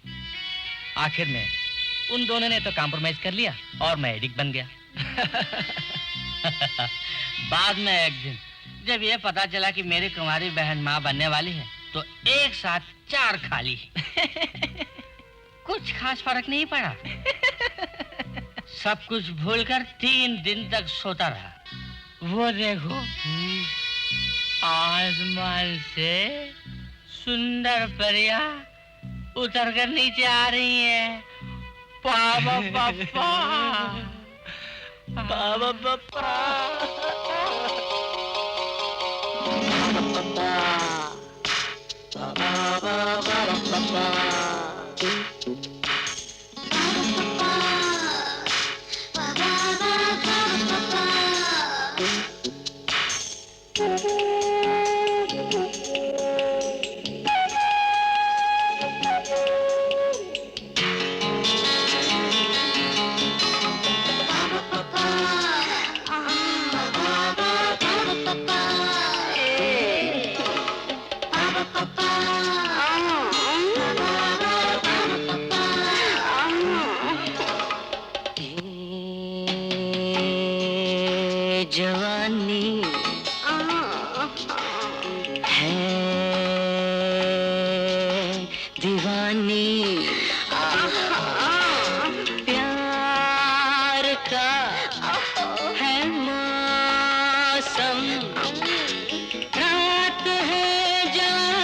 S4: आखिर में उन दोनों ने तो कॉम्प्रोमाइज कर लिया और मैं एडिक्ट बन गया। बाद में एक दिन जब ये पता चला कि मेरी कुंवारी बहन माँ बनने वाली है, तो एक साथ 4 खा ली। कुछ खास फर्क नहीं पड़ा। सब कुछ भूलकर 3 दिन तक सोता रहा। वो देखो, आसमान से सुंदर परियां उतरकर नीचे आ रही हैं। पापा पापा पापा पापा।
S7: जवानी है दीवानी, प्यार का है मौसम, रात है जहाँ।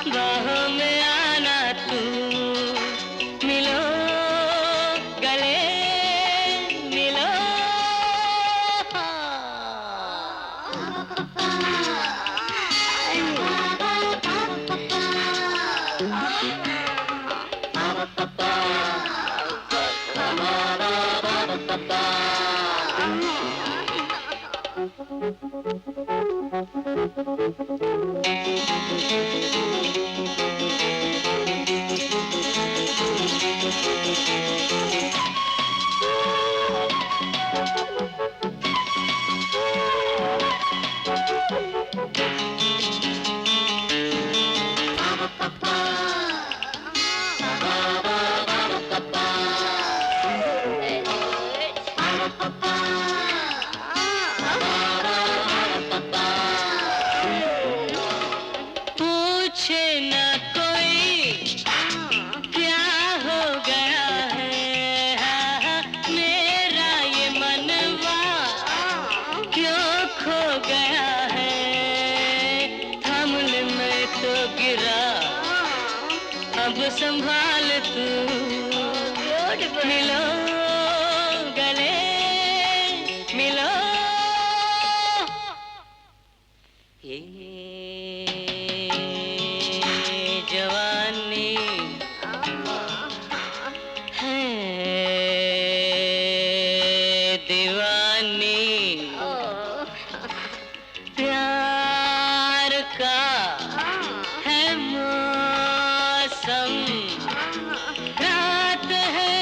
S7: बाहों में आना तू, मिलो गले मिलो। पूछे न कोई क्या हो गया है, मेरा ये मनवा क्यों खो गया है, थमले में तो गिरा, अब संभाल तू, मिलो गले मिलो, ये जवानी है दीवानी, प्यार का है मौसम, रात है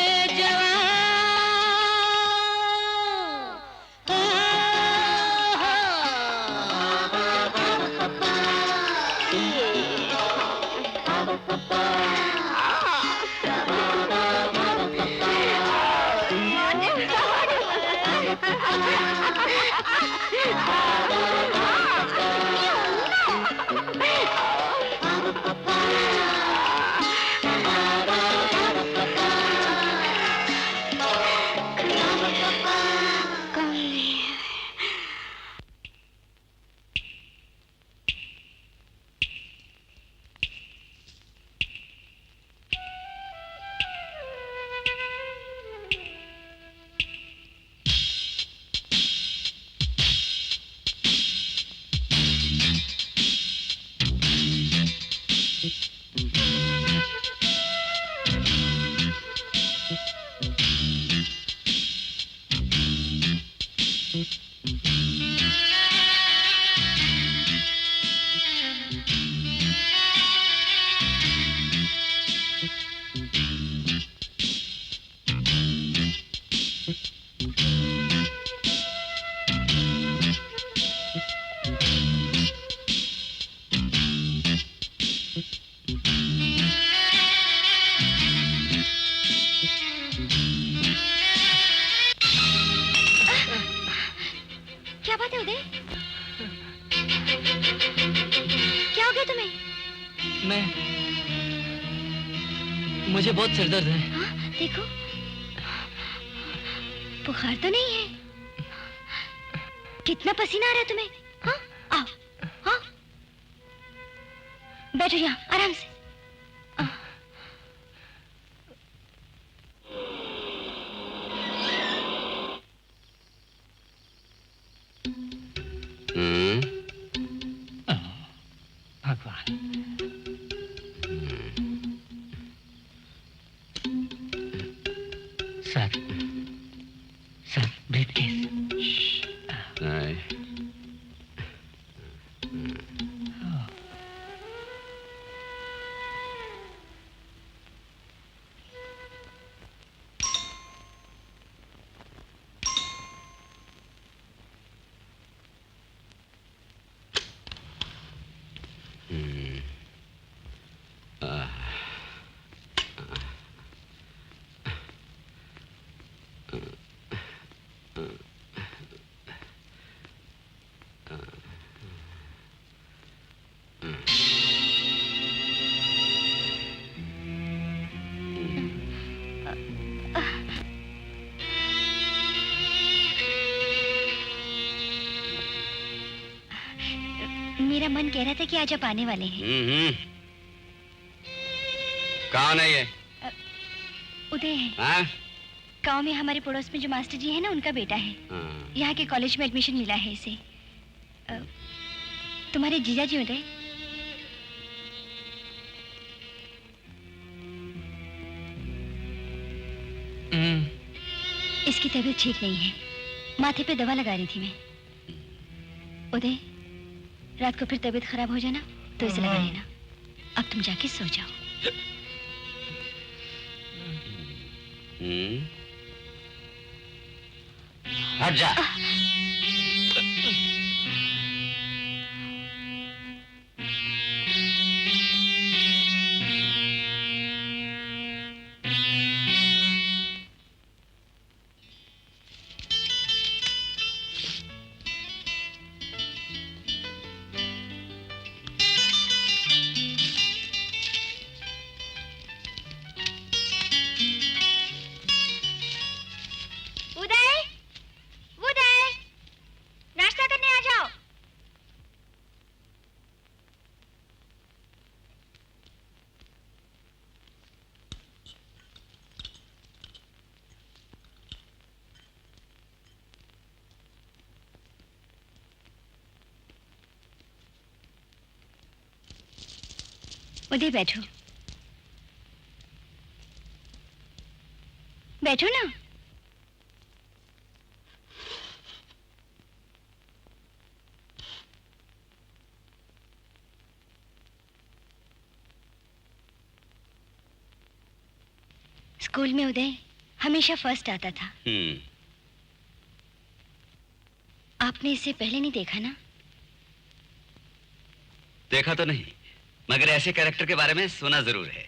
S1: क्या बात है उदय? क्या हो गया तुम्हें?
S3: मुझे बहुत सिरदर्द है।
S1: हाँ, देखो बुखार तो नहीं है। कितना पसीना आ रहा है तुम्हें? हाँ, आओ, हाँ, बैठो यहाँ आराम से।
S2: भगवान, सर ब्रीफकेस।
S1: मेरा मन कह रहा था कि आज आप आने वाले हैं।
S6: कौन है ये?
S1: उदय है।
S6: हाँ?
S1: गांव में हमारे पड़ोस में जो मास्टर जी है ना, उनका बेटा है। यहाँ के कॉलेज में एडमिशन मिला है इसे। तुम्हारे जीजा जी उदय। इसकी तबीयत ठीक नहीं है, माथे पे दवा लगा रही थी मैं। उदय, रात को फिर तबीयत खराब हो जाना तो इसे लगा लेना। अब तुम जाके सो जाओ।
S2: हट जा।
S1: उदय, बैठो। बैठो ना। स्कूल में उदय हमेशा फर्स्ट आता था। आपने इसे पहले नहीं देखा ना?
S6: देखा तो नहीं, मगर ऐसे कैरेक्टर के बारे में सुना जरूर है,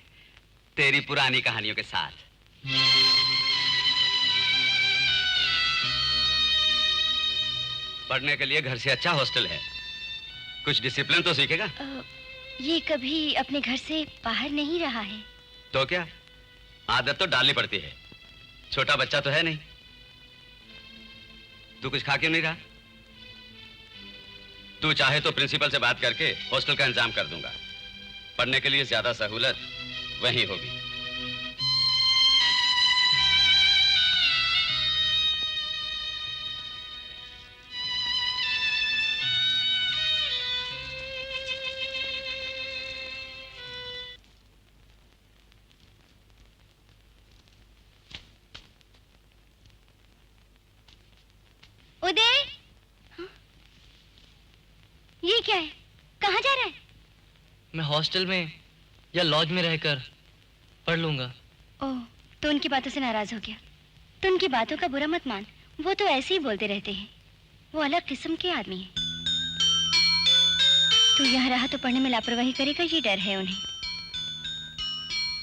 S6: तेरी पुरानी कहानियों के साथ। पढ़ने के लिए घर से अच्छा हॉस्टल है, कुछ डिसिप्लिन तो सीखेगा।
S1: ये कभी अपने घर से बाहर नहीं रहा है।
S6: तो क्या, आदत तो डालनी पड़ती है, छोटा बच्चा तो है नहीं। तू कुछ खा क्यों नहीं रहा? तू चाहे तो प्रिंसिपल से बात करके हॉस्टल का इंतजाम कर दूंगा। पढ़ने के लिए ज्यादा सहूलत वहीं होगी।
S1: उदय, ये क्या है? कहाँ जा रहा है?
S3: मैं हॉस्टल में या लॉज में रहकर पढ़ लूंगा।
S1: ओह, तो उनकी बातों से नाराज हो गया? तो उनकी बातों का बुरा मत मान, वो तो ऐसे ही बोलते रहते हैं। वो अलग किस्म के आदमी हैं। तू यहाँ रहा तो पढ़ने में लापरवाही करेगा, ये डर है उन्हें।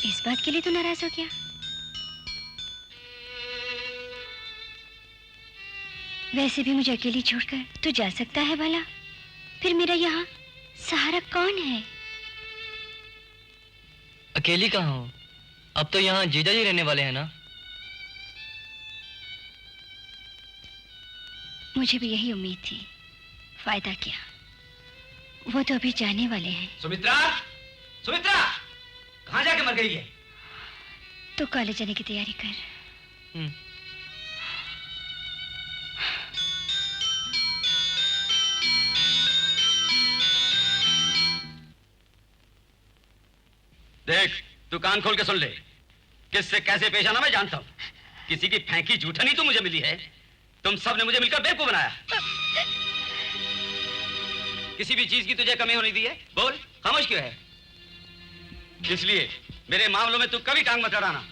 S1: इस बात के लिए तो नाराज हो गया? वैसे भी मुझे अकेली छोड़कर तू जा सकता है भला? फिर मेरा यहाँ सहारा कौन है?
S3: अकेली कहाँ हो? अब तो यहाँ जीजा जी रहने वाले हैं ना?
S1: मुझे भी यही उम्मीद थी, फायदा क्या, वो तो अभी जाने वाले हैं।
S2: सुमित्रा, सुमित्रा, कहाँ जाके मर गई है?
S1: तो कॉलेज जाने की तैयारी कर।
S6: देख, तू कान खोल के सुन ले, किससे कैसे पेश आना मैं जानता हूँ। किसी की फेंकी जूठन ही तो मुझे मिली है। तुम सब ने मुझे मिलकर बेवकूफ बनाया। किसी भी चीज की तुझे कमी होने दी है? बोल, खामोश क्यों है? इसलिए मेरे मामलों में तू कभी टांग मत अड़ाना।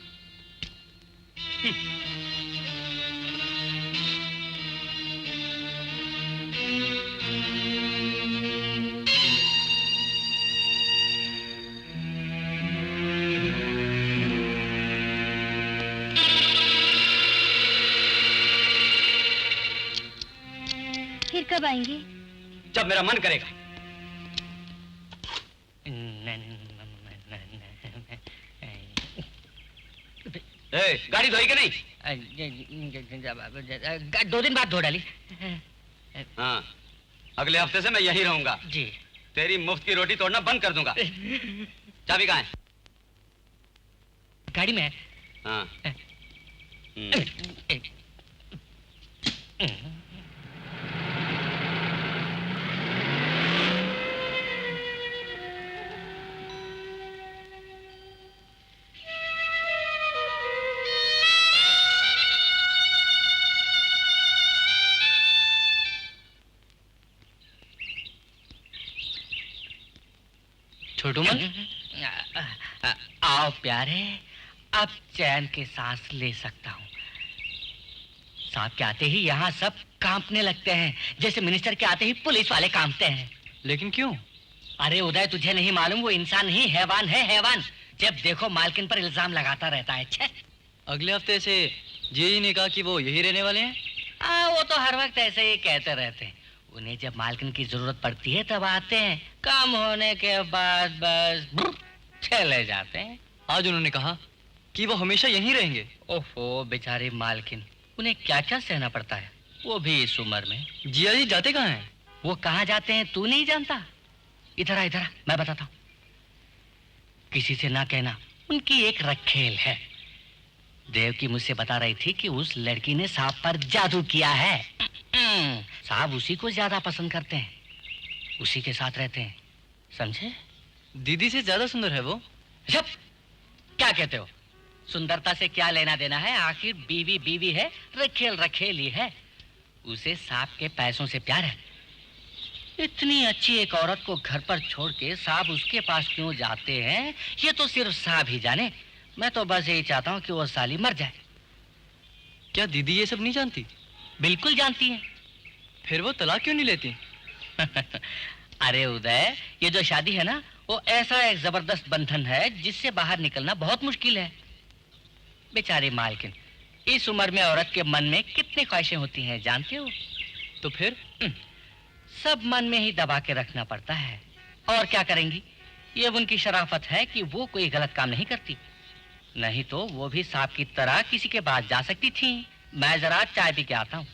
S1: फिर कब आएंगे?
S6: जब मेरा मन करेगा। गाड़ी धोई कि नहीं?
S4: 2 दिन बाद धो डाली।
S6: हाँ, अगले हफ्ते से मैं यहीं रहूंगा।
S4: जी।
S6: तेरी मुफ्त की रोटी तोड़ना बंद कर दूंगा। चाबी कहाँ है?
S4: गाड़ी में है।
S6: हाँ।
S3: छोटू मन,
S4: आओ प्यारे, अब चैन के सांस ले सकता हूँ। सांप के आते ही यहाँ सब कांपने लगते हैं, जैसे मिनिस्टर के आते ही पुलिस वाले कांपते हैं।
S3: लेकिन क्यों?
S4: अरे उदय, तुझे नहीं मालूम, वो इंसान नहीं हैवान है, हैवान। जब देखो मालकिन पर इल्जाम लगाता रहता है। छे।
S3: अगले हफ्ते से जी ने कहा कि वो यही रहने वाले हैं।
S4: वो तो हर वक्त ऐसे ही कहते रहते हैं। उन्हें जब मालकिन की जरूरत पड़ती है तब आते हैं, काम होने के बाद बस चले जाते हैं।
S3: आज उन्होंने कहा कि वो हमेशा यहीं रहेंगे।
S4: ओहो बेचारे मालकिन, उन्हें क्या क्या सहना पड़ता है, वो भी इस उम्र में।
S3: जिया जी जाते कहाँ हैं?
S4: वो कहाँ जाते हैं तू नहीं जानता? इधर आ, इधर आ, मैं बताता हूँ। किसी से ना कहना, उनकी एक रखेल है। देवकी मुझसे बता रही थी कि उस लड़की ने सांप पर जादू किया है। सांप उसी को ज्यादा पसंद करते हैं, उसी के साथ रहते हैं, समझे?
S3: दीदी से ज्यादा सुंदर है वो।
S4: जब क्या कहते हो? सुंदरता से क्या लेना देना है? आखिर बीवी बीवी है, रखेल रखेली है। उसे सांप के पैसों से प्यार है। इतनी अच्छी एक औरत को घर पर छोड़ के सांप उसके पास क्यों जाते हैं, ये तो सिर्फ सांप ही जाने। मैं तो बस यही चाहता हूँ कि वो साली मर जाए।
S3: क्या दीदी ये सब नहीं जानती?
S4: बिल्कुल जानती है।
S3: फिर वो तलाक क्यों नहीं लेती?
S4: अरे उदय, ये जो शादी है ना, वो ऐसा एक जबरदस्त बंधन है जिससे बाहर निकलना बहुत मुश्किल है। बेचारी मालकिन, इस उम्र में औरत के मन में कितनी ख्वाहिशें होती हैं जानते हो?
S3: तो फिर
S4: सब मन में ही दबा के रखना पड़ता है। और क्या करेंगी? ये उनकी शराफत है कि वो कोई गलत काम नहीं करती, नहीं तो वो भी सांप की तरह किसी के पास जा सकती थी। मैं जरा चाय पी के आता हूँ।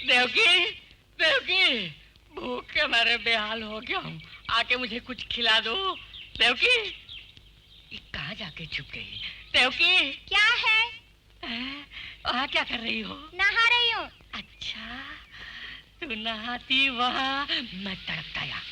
S4: देवकी, देवकी, भूख के मारे बेहाल हो गया हूँ, आके मुझे कुछ खिला दो। देवकी, ये कहाँ जाके छुप गई? देवकी,
S1: क्या है?
S4: वहाँ क्या कर रही हो?
S1: नहा रही हूँ।
S4: अच्छा, तू नहाती वहाँ, मैं तड़पता यहाँ।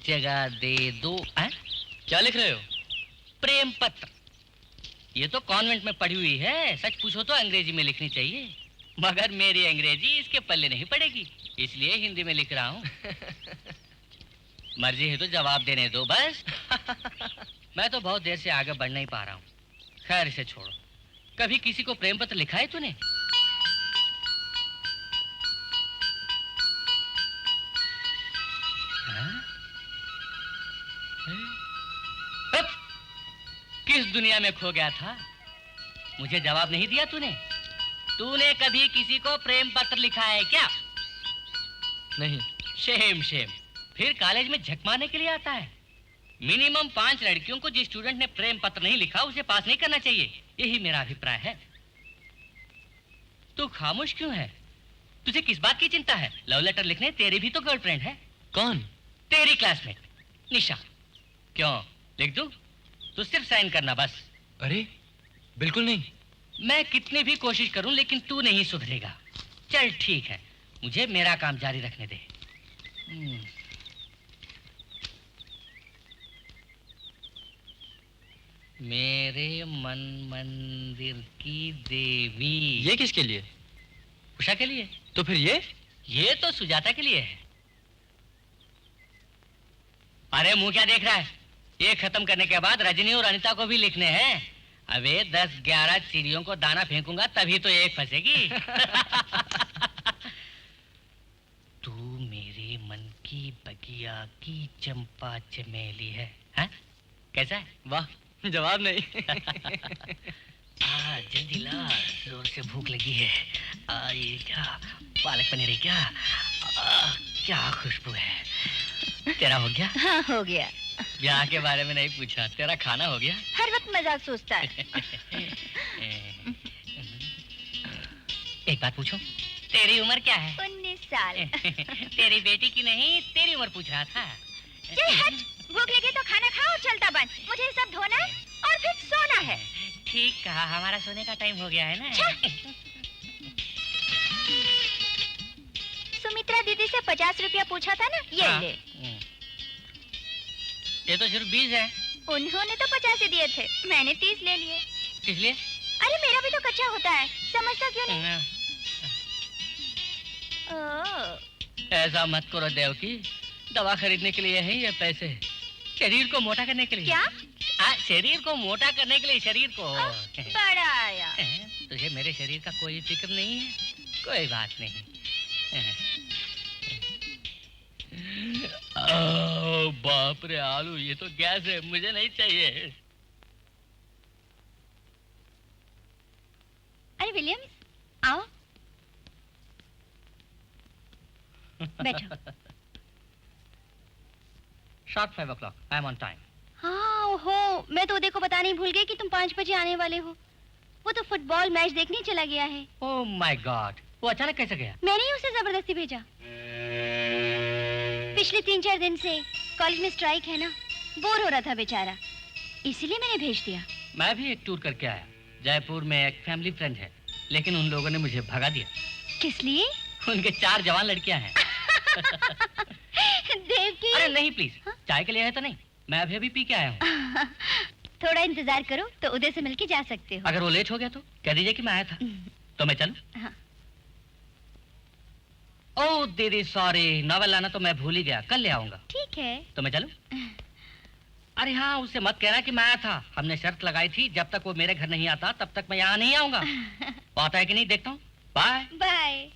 S4: जगह दे दो।
S3: क्या लिख रहे हो?
S4: प्रेम पत्र। ये तो कॉन्वेंट में पढ़ी हुई है, सच पूछो तो अंग्रेजी में लिखनी चाहिए, मगर मेरी अंग्रेजी इसके पल्ले नहीं पड़ेगी, इसलिए हिंदी में लिख रहा हूँ। मर्जी है तो जवाब देने दो बस। मैं तो बहुत देर से आगे बढ़ नहीं पा रहा हूँ। खैर इसे छोड़ो। कभी किसी को प्रेम पत्र लिखा है तूने? किस दुनिया में खो गया था? मुझे जवाब नहीं दिया तूने। तूने कभी किसी को प्रेम पत्र लिखा है क्या?
S3: नहीं।
S4: शेम शेम, फिर कॉलेज में झक मारने के लिए आता है। मिनिमम 5 लड़कियों को जिस स्टूडेंट ने प्रेम पत्र नहीं लिखा उसे पास नहीं करना चाहिए, यही मेरा अभिप्राय है। तू खामोश क्यों है? तुझे किस बात की चिंता है? लव लेटर लिखने तेरी भी तो गर्लफ्रेंड है।
S3: कौन?
S4: तेरी क्लासमेट निशा। क्यों, लिख दूं? तू सिर्फ साइन करना बस।
S3: अरे बिल्कुल नहीं।
S4: मैं कितनी भी कोशिश करूं लेकिन तू नहीं सुधरेगा। चल ठीक है, मुझे मेरा काम जारी रखने दे। मेरे मन मंदिर की देवी।
S3: ये किसके लिए?
S4: उषा के लिए।
S3: तो फिर ये
S4: तो सुजाता के लिए है। अरे मुंह क्या देख रहा है? ये खत्म करने के बाद रजनी और अनीता को भी लिखने हैं। अबे 10-11 चिड़ियों को दाना फेंकूंगा तभी तो एक फंसेगी। तू मेरे मन की बगिया की चंपा चमेली है, हाँ? कैसा है?
S3: वाह, जवाब नहीं।
S4: जल्दी ला, जोर से भूख लगी है। ये क्या पालक पनीर है क्या? क्या खुशबू है। तेरा हो गया?
S1: हाँ हो गया।
S4: ब्याह के बारे में नहीं पूछा। तेरा खाना हो गया?
S1: हर वक्त मजाक सोचता है।
S4: एक बात पूछो, तेरी उम्र क्या है?
S1: 19 साल।
S4: तेरी बेटी की नहीं, तेरी उम्र पूछ रहा था।
S1: चल हट, भूख लगे तो खाना खा और चलता बन। मुझे सब धोना है और फिर सोना है।
S4: ठीक कहा, हमारा सोने का टाइम हो गया है ना।
S1: सुमित्रा दीदी से 50 रुपया पूछा था ना, ये
S4: हाँ।
S1: ले।
S4: ये तो सिर्फ 20 है।
S1: उन्होंने तो 50 ही दिए थे, मैंने 30 ले लिए।
S4: इसलिए?
S1: अरे मेरा भी तो कच्चा होता है, समझता क्यों नहीं? ओह,
S4: ऐसा मत करो देवकी, दवा खरीदने के लिए है ये पैसे, शरीर को मोटा करने के लिए।
S1: क्या?
S4: शरीर को मोटा करने के लिए, शरीर को।
S1: बड़ा आया।
S4: तुझे मेरे शरीर का कोई फिक्र नहीं है? कोई बात नहीं। बाप रे आलू, ये तो गैस है, मुझे नहीं चाहिए।
S1: अरे विलियम्स, आओ बैठो।
S4: Sharp 5 o'clock. I am on time.
S1: हाँ हो, मैं तो उदय को बताने ही भूल गई कि तुम 5 बजे आने वाले हो। वो तो फुटबॉल मैच देखने चला गया है।
S4: Oh my God! वो अचानक कैसे गया?
S1: मैंने ही उसे जबरदस्ती भेजा। पिछले 3-4 दिन से कॉलेज में स्ट्राइक है ना, बोर हो रहा था बेचारा, इसीलिए मैंने भेज दिया।
S4: मैं भी एक टूर करके आया। जयपुर में एक फैमिली फ्रेंड है, लेकिन उन लोगों ने मुझे भगा दिया।
S1: किस लिए?
S4: उनके 4 जवान लड़कियां हैं।
S1: देवकी।
S4: अरे नहीं प्लीज, चाय के लिए है तो नहीं, मैं अभी पी के आया हूँ।
S1: थोड़ा इंतजार करो तो उदय से मिलके जा सकते हो।
S4: अगर वो लेट हो गया तो कह दीजिए कि मैं आया था। तो मैं चलूं?
S1: हाँ।
S4: ओह दीदी सॉरी, नॉवेल लाना तो मैं भूल ही गया, कल ले आऊंगा।
S1: ठीक है।
S4: तो मैं चलूं? अरे हाँ, उससे मत कहना कि मैं आया था। हमने शर्त लगाई थी, जब तक वो मेरे घर नहीं आता तब तक मैं यहाँ नहीं आऊंगा। वो आता है कि नहीं देखता हूँ। Bye
S1: bye.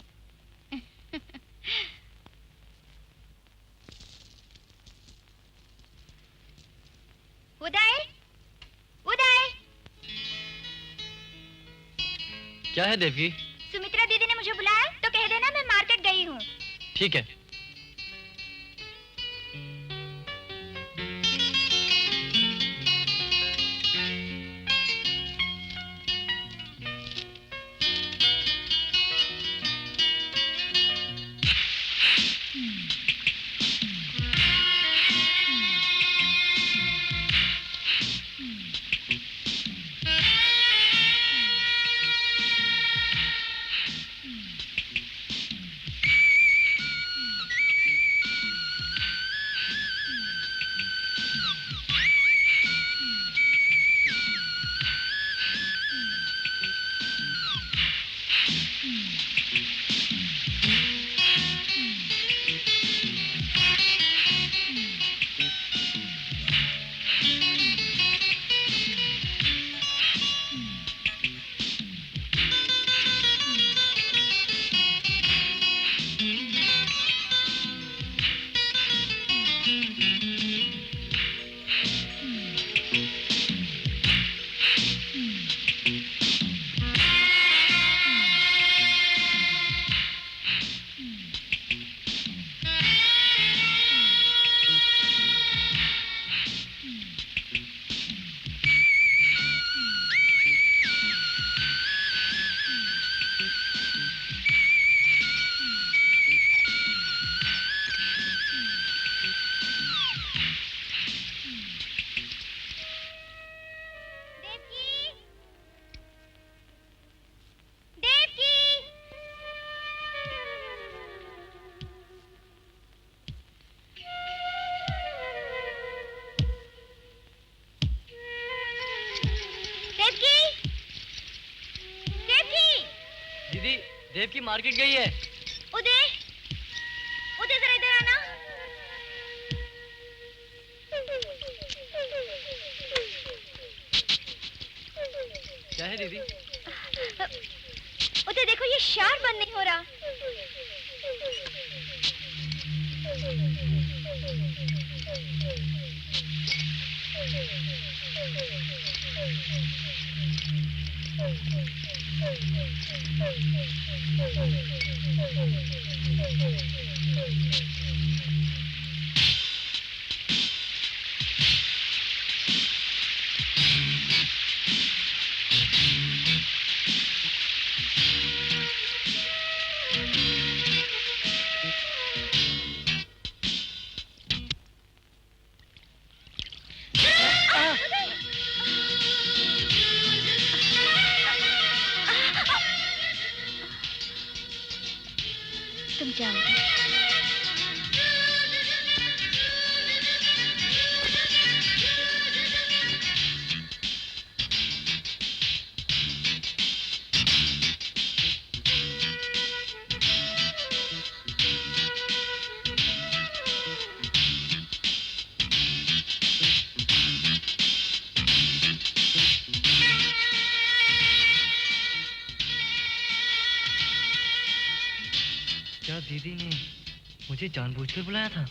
S1: उदय, उदय।
S3: क्या है देवकी?
S1: सुमित्रा दीदी ने मुझे बुलाया तो कह देना मैं मार्केट गई हूँ।
S3: ठीक है। देवकी मार्केट गई है।
S1: उदय, उदय जरा इधर आना।
S3: क्या है दीदी?
S1: उदय देखो, ये शार बंद नहीं हो रहा। जाओगे।
S3: क्या दीदी ने मुझे जानबूझकर बुलाया था?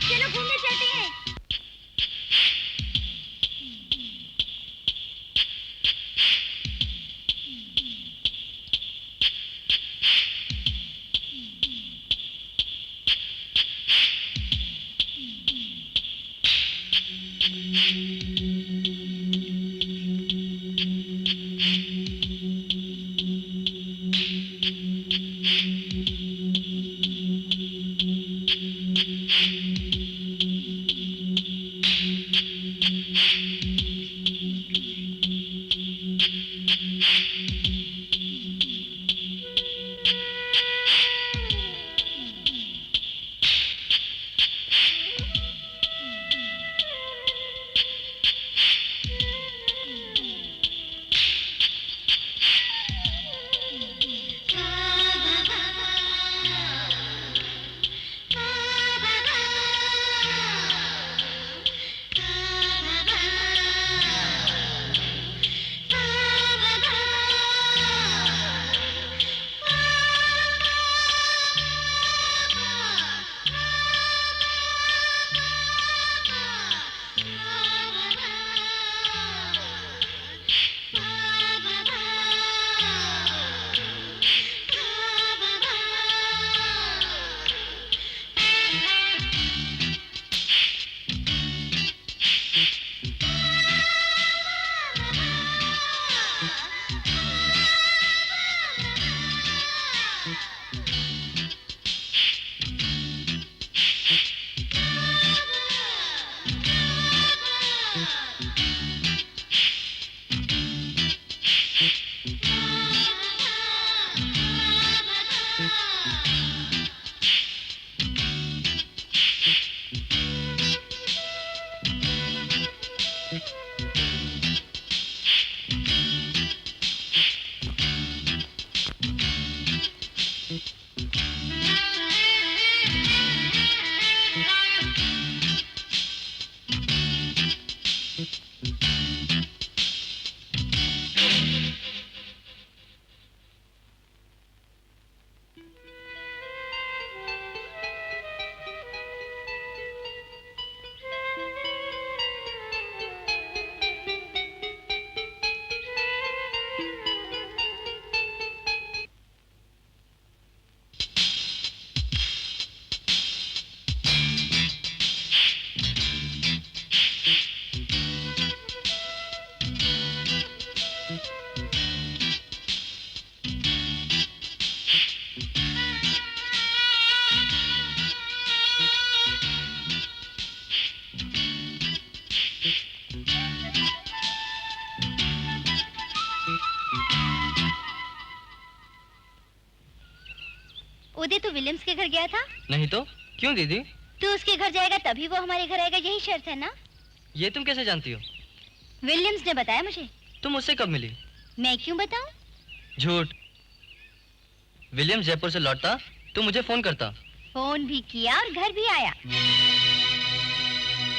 S1: चलो घूमने चलते हैं। उदय तो विलियम्स के घर गया था?
S3: नहीं तो क्यों दीदी?
S1: तू उसके घर जाएगा तभी वो हमारे घर आएगा, यही शर्त है ना?
S3: ये तुम कैसे जानती हो?
S1: विलियम्स ने बताया मुझे।
S3: तुम उससे कब मिली?
S1: मैं क्यों बताऊं?
S3: झूठ। विलियम्स जयपुर से लौटता तो मुझे फोन करता।
S1: फोन भी किया और घर भी आया।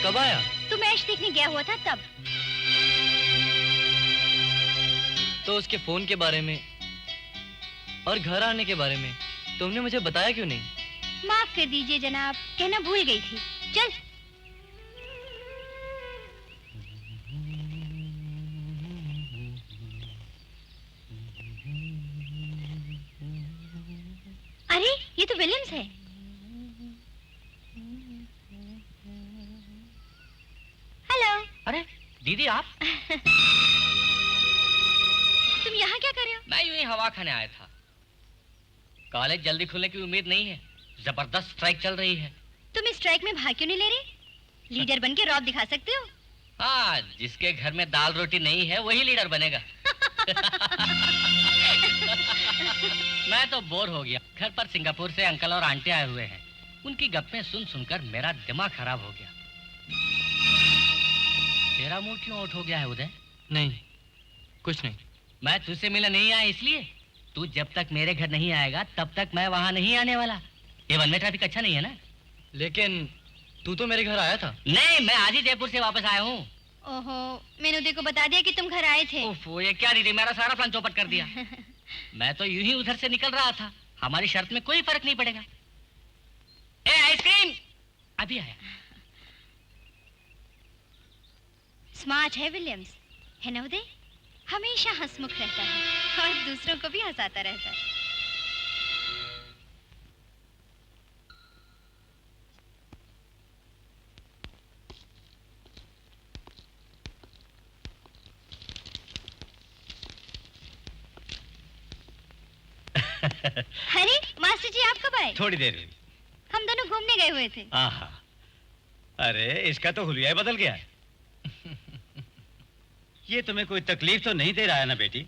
S3: कब आया?
S1: तू मैच देखने गया हुआ था तब।
S3: तो उसके फोन के बारे में और घर आने के बारे में तुमने मुझे बताया क्यों नहीं?
S1: माफ कर दीजिए जनाब, कहना भूल गई थी। चल। अरे ये तो विलियम्स है। हेलो।
S4: अरे दीदी आप?
S1: तुम यहाँ क्या कर रहे हो?
S4: मैं यूं ही हवा खाने आया था। कॉलेज जल्दी खुलने की उम्मीद नहीं है, जबरदस्त स्ट्राइक चल रही है।
S1: तुम इस स्ट्राइक में भाग क्यों नहीं ले रहे? लीडर बन के रौब दिखा सकते हो।
S4: हाँ, जिसके घर में दाल रोटी नहीं है वही लीडर बनेगा। मैं तो बोर हो गया। घर पर सिंगापुर से अंकल और आंटी आए हुए हैं। उनकी गप्पें सुन सुनकर मेरा दिमाग खराब हो गया। तेरा मूड क्यों आउट हो गया है उदय?
S3: नहीं, कुछ नहीं।
S4: मैं तुझसे मिलने नहीं आया इसलिए। तू जब तक मेरे घर नहीं आएगा तब तक मैं वहां नहीं आने वाला। ये वन वे ट्रैफिक अच्छा नहीं है ना?
S3: लेकिन तू तो मेरे घर आया था।
S4: नहीं, मैं आज ही जयपुर से वापस आया हूँ।
S1: ओहो, मैंने उदय को बता दिया कि तुम घर आए थे।
S4: ओफो, ये क्या दीदी, मेरा सारा प्लान चौपट कर दिया। मैं तो यूं ही उधर से निकल रहा था। हमारी शर्त में कोई फर्क नहीं पड़ेगा। ए आइसक्रीम, अभी आया।
S1: स्मार्ट है विलियम्स, है ना उदय? हमेशा हंसमुख रहता है और दूसरों को भी हंसाता रहता है। अरे मास्टर जी, आप कब आए?
S2: थोड़ी देर हुई।
S1: हम दोनों घूमने गए हुए थे।
S2: आहा, अरे इसका तो हुलिया ही बदल गया है। ये तुम्हें कोई तकलीफ तो नहीं दे रहा है ना बेटी?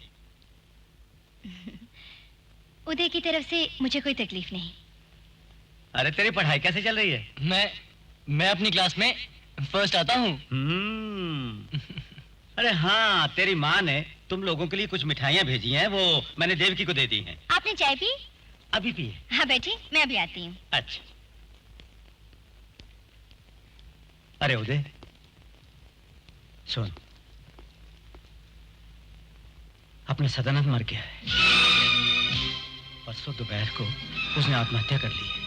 S1: उदय की तरफ से मुझे कोई तकलीफ नहीं।
S2: अरे तेरी पढ़ाई कैसे चल रही है?
S3: मैं अपनी क्लास में फर्स्ट आता हूँ।
S2: अरे हाँ, तेरी माँ ने तुम लोगों के लिए कुछ मिठाइयाँ भेजी हैं, वो मैंने देवकी को दे दी हैं।
S1: आपने चाय पी?
S2: अभी पी है।
S1: हाँ बैठिए, मैं अभी आती हूँ।
S2: अच्छा। अरे उदय, सुन, अपना सदानंद मर गया है। परसों दोपहर को उसने आत्महत्या कर ली है।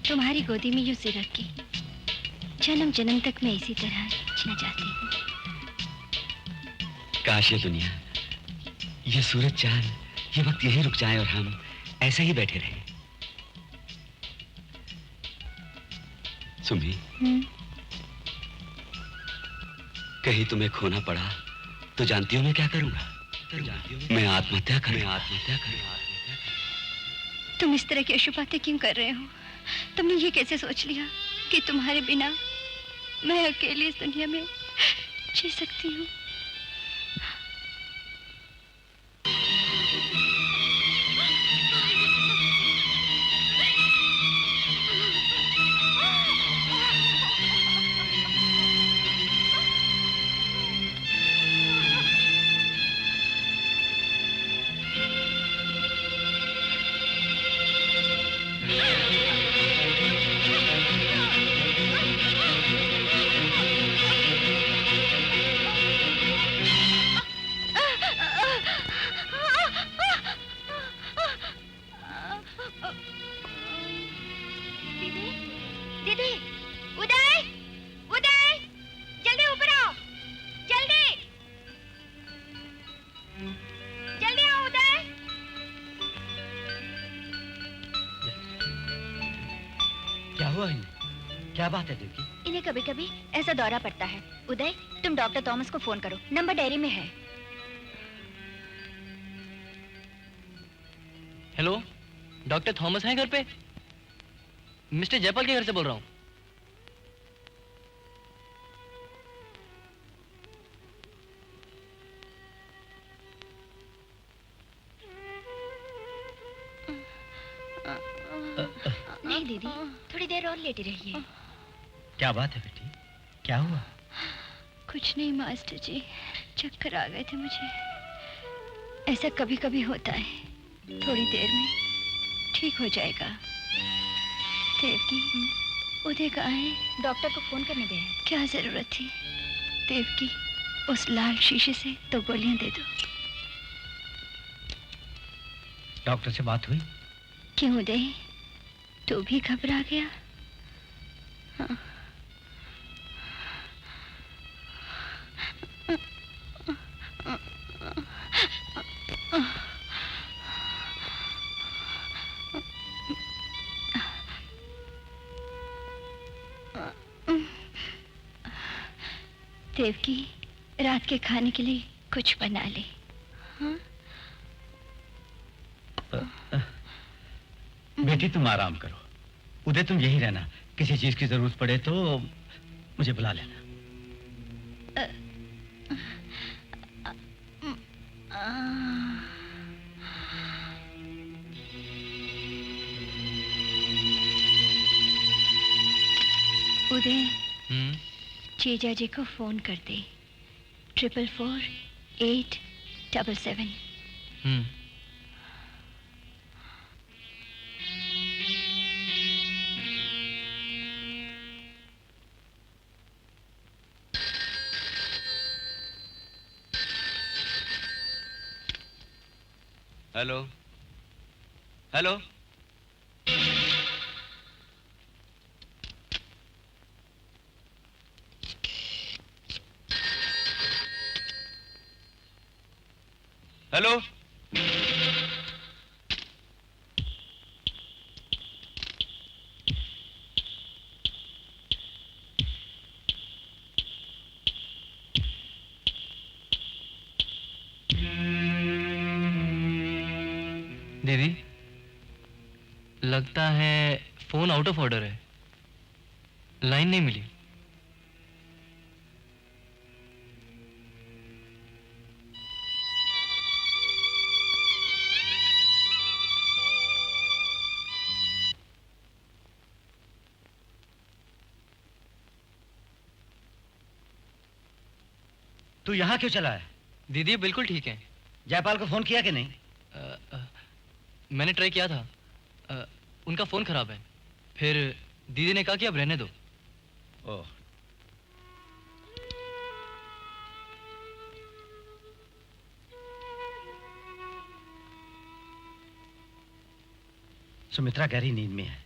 S2: तुम्हारी गोदी में यूं सिर रख के जन्म जन्म तक मैं इसी तरह जीना चाहती हूँ।
S6: काश ये दुनिया, ये सूरज चांद, ये वक्त यही रुक जाए और हम ऐसे ही बैठे रहें। सुमी, कहीं तुम्हें खोना पड़ा तो जानती हो मैं क्या करूंगा? मैं आत्महत्या करूंगा।
S1: तुम इस तरह की अशुभ बातें क्यों कर रहे हो? तुमने ये कैसे सोच लिया कि तुम्हारे बिना मैं अकेली इस दुनिया में जी सकती हूँ?
S2: क्या बात है देवकी?
S1: इन्हें कभी कभी ऐसा दौरा पड़ता है। उदय, तुम डॉक्टर थॉमस को फोन करो, नंबर डायरी में है।
S3: हेलो, डॉक्टर थॉमस हैं घर पे? मिस्टर जयपाल के घर से बोल रहा हूँ।
S1: नहीं दीदी, थोड़ी देर और लेटी रहिए।
S2: क्या बात है बेटी, क्या हुआ?
S1: कुछ नहीं मास्टर जी, चक्कर आ गए थे मुझे। ऐसा कभी कभी होता है, थोड़ी देर में ठीक हो जाएगा। देवकी, उदय कहाँ है? डॉक्टर को फोन करने गए हैं। क्या जरूरत थी? देवकी, उस लाल शीशे से तो गोलियां दे दो।
S2: डॉक्टर से बात हुई?
S1: क्यों उदय, तू भी घबरा गया? हाँ। देवकी, रात के खाने के लिए कुछ बना ले। हाँ?
S2: बेटी तुम आराम करो। उदय तुम यही रहना, किसी चीज की जरूरत पड़े तो मुझे बुला लेना।
S1: उदय, जीजा जी को फोन कर दे। 444-877।
S6: Hello hello. हेलो।
S3: दीदी, लगता है फोन आउट ऑफ ऑर्डर है, लाइन नहीं मिली।
S2: तू यहाँ क्यों चला है?
S3: दीदी बिल्कुल ठीक है।
S2: जयपाल को फोन किया कि नहीं?
S3: मैंने ट्राई किया था, उनका फोन खराब है। फिर दीदी ने कहा कि अब रहने दो।
S2: ओह, सुमित्रा गहरी नींद में है,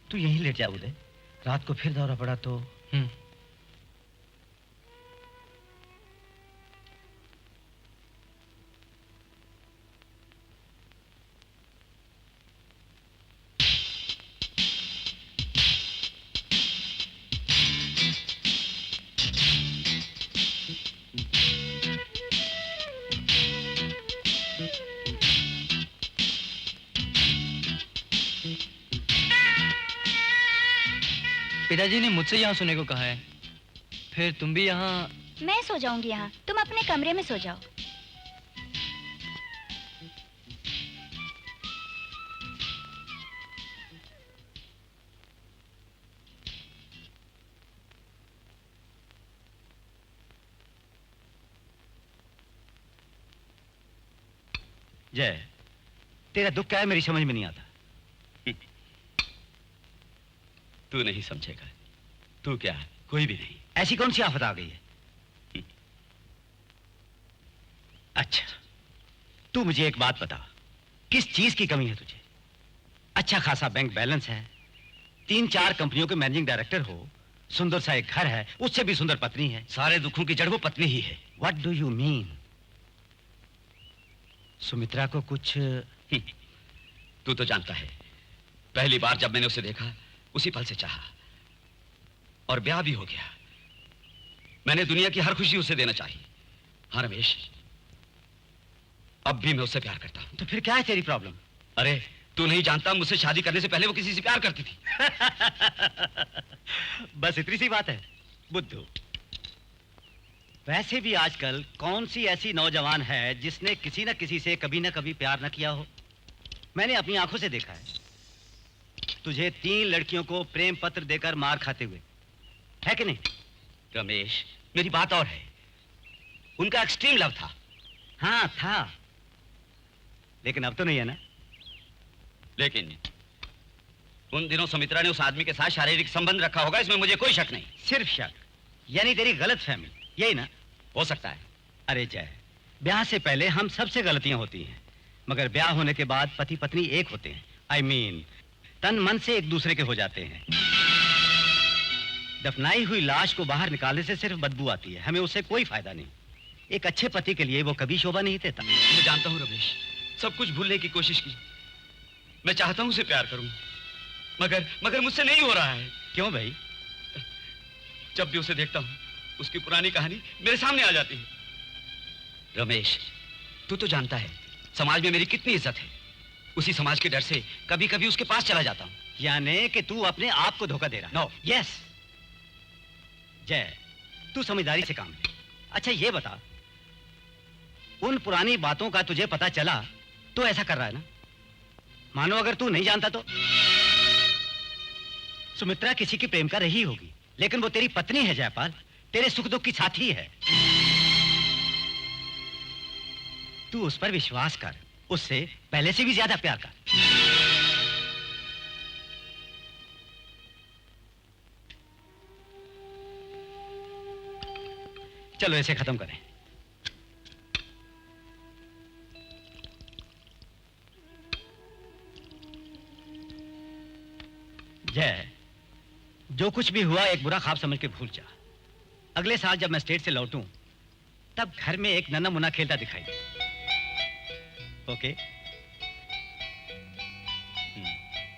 S2: तू यहीं लेट जा उदय। रात को फिर दौरा पड़ा तो।
S3: पिताजी ने मुझसे यहाँ सोने को कहा है। फिर तुम भी यहाँ?
S1: मैं सो जाऊंगी यहाँ, तुम अपने कमरे में सो जाओ।
S2: जय, तेरा दुख क्या है मेरी समझ में नहीं आता।
S6: तू नहीं समझेगा। तू क्या है? कोई भी नहीं।
S2: ऐसी कौन सी आफत आ गई है? अच्छा, तू मुझे एक बात बता, किस चीज की कमी है तुझे? अच्छा खासा बैंक बैलेंस है, 3-4 कंपनियों के मैनेजिंग डायरेक्टर हो, सुंदर सा एक घर है, उससे भी सुंदर पत्नी है।
S6: सारे दुखों की जड़ वो पत्नी ही है।
S2: What do you mean? Sumitra को कुछ?
S6: तू तो जानता है, पहली बार जब मैंने उसे देखा उसी पल से चाहा, और ब्याह भी हो गया। मैंने दुनिया की हर खुशी उसे देना चाहिए। हाँ रमेश, अब भी मैं उससे प्यार करता हूं।
S2: तो फिर क्या है तेरी प्रॉब्लम?
S6: अरे तू नहीं जानता, मुझसे शादी करने से पहले वो किसी से प्यार करती थी।
S2: बस इतनी सी बात है बुद्धू। वैसे भी आजकल कौन सी ऐसी नौजवान है जिसने किसी न किसी से कभी न कभी प्यार न किया हो? मैंने अपनी आंखों से देखा है तुझे 3 लड़कियों को प्रेम पत्र देकर मार खाते हुए, है कि नहीं?
S6: रमेश, मेरी बात और है। उनका एक्सट्रीम लव था।
S2: हाँ था, लेकिन अब तो नहीं है ना।
S6: लेकिन उन दिनों सुमित्रा ने उस आदमी के साथ शारीरिक संबंध रखा होगा, इसमें मुझे कोई शक नहीं।
S2: सिर्फ शक? यानी तेरी गलत फहमी, यही ना?
S6: हो सकता है।
S2: अरे जय, ब्याह से पहले हम सबसे गलतियां होती हैं, मगर ब्याह होने के बाद पति पत्नी एक होते हैं। I mean, तन मन से एक दूसरे के हो जाते हैं। दफनाई हुई लाश को बाहर निकालने से सिर्फ बदबू आती है, हमें उससे कोई फायदा नहीं। एक अच्छे पति के लिए वो कभी शोभा नहीं देता।
S6: मैं जानता हूँ रमेश, सब कुछ भूलने की कोशिश की। मैं चाहता हूँ उसे प्यार करूं, मगर मुझसे नहीं हो रहा है।
S2: क्यों भाई?
S6: जब भी उसे देखता हूँ उसकी पुरानी कहानी मेरे सामने आ जाती है। रमेश, तू तो जानता है समाज में मेरी कितनी इज्जत है। उसी समाज के डर से कभी कभी उसके पास चला जाता हूँ।
S2: यानी कि तू अपने आप को धोखा दे रहा है।
S6: नो।
S2: यस जय, तू समझदारी से काम ले। अच्छा ये बता, उन पुरानी बातों का तुझे पता चला तो ऐसा कर रहा है ना? मानो अगर तू नहीं जानता तो? सुमित्रा किसी की प्रेम का रही होगी, लेकिन वो तेरी पत्नी है जयपाल, तेरे सुख दुख की साथी है। तू उस पर विश्वास कर, उससे पहले से भी ज्यादा प्यार कर। चलो इसे खत्म करें। जय, जो कुछ भी हुआ एक बुरा ख्वाब समझ के भूल जा। अगले साल जब मैं स्टेट से लौटूं, तब घर में एक नन्हा मुन्ना खेलता दिखाई दे। Okay?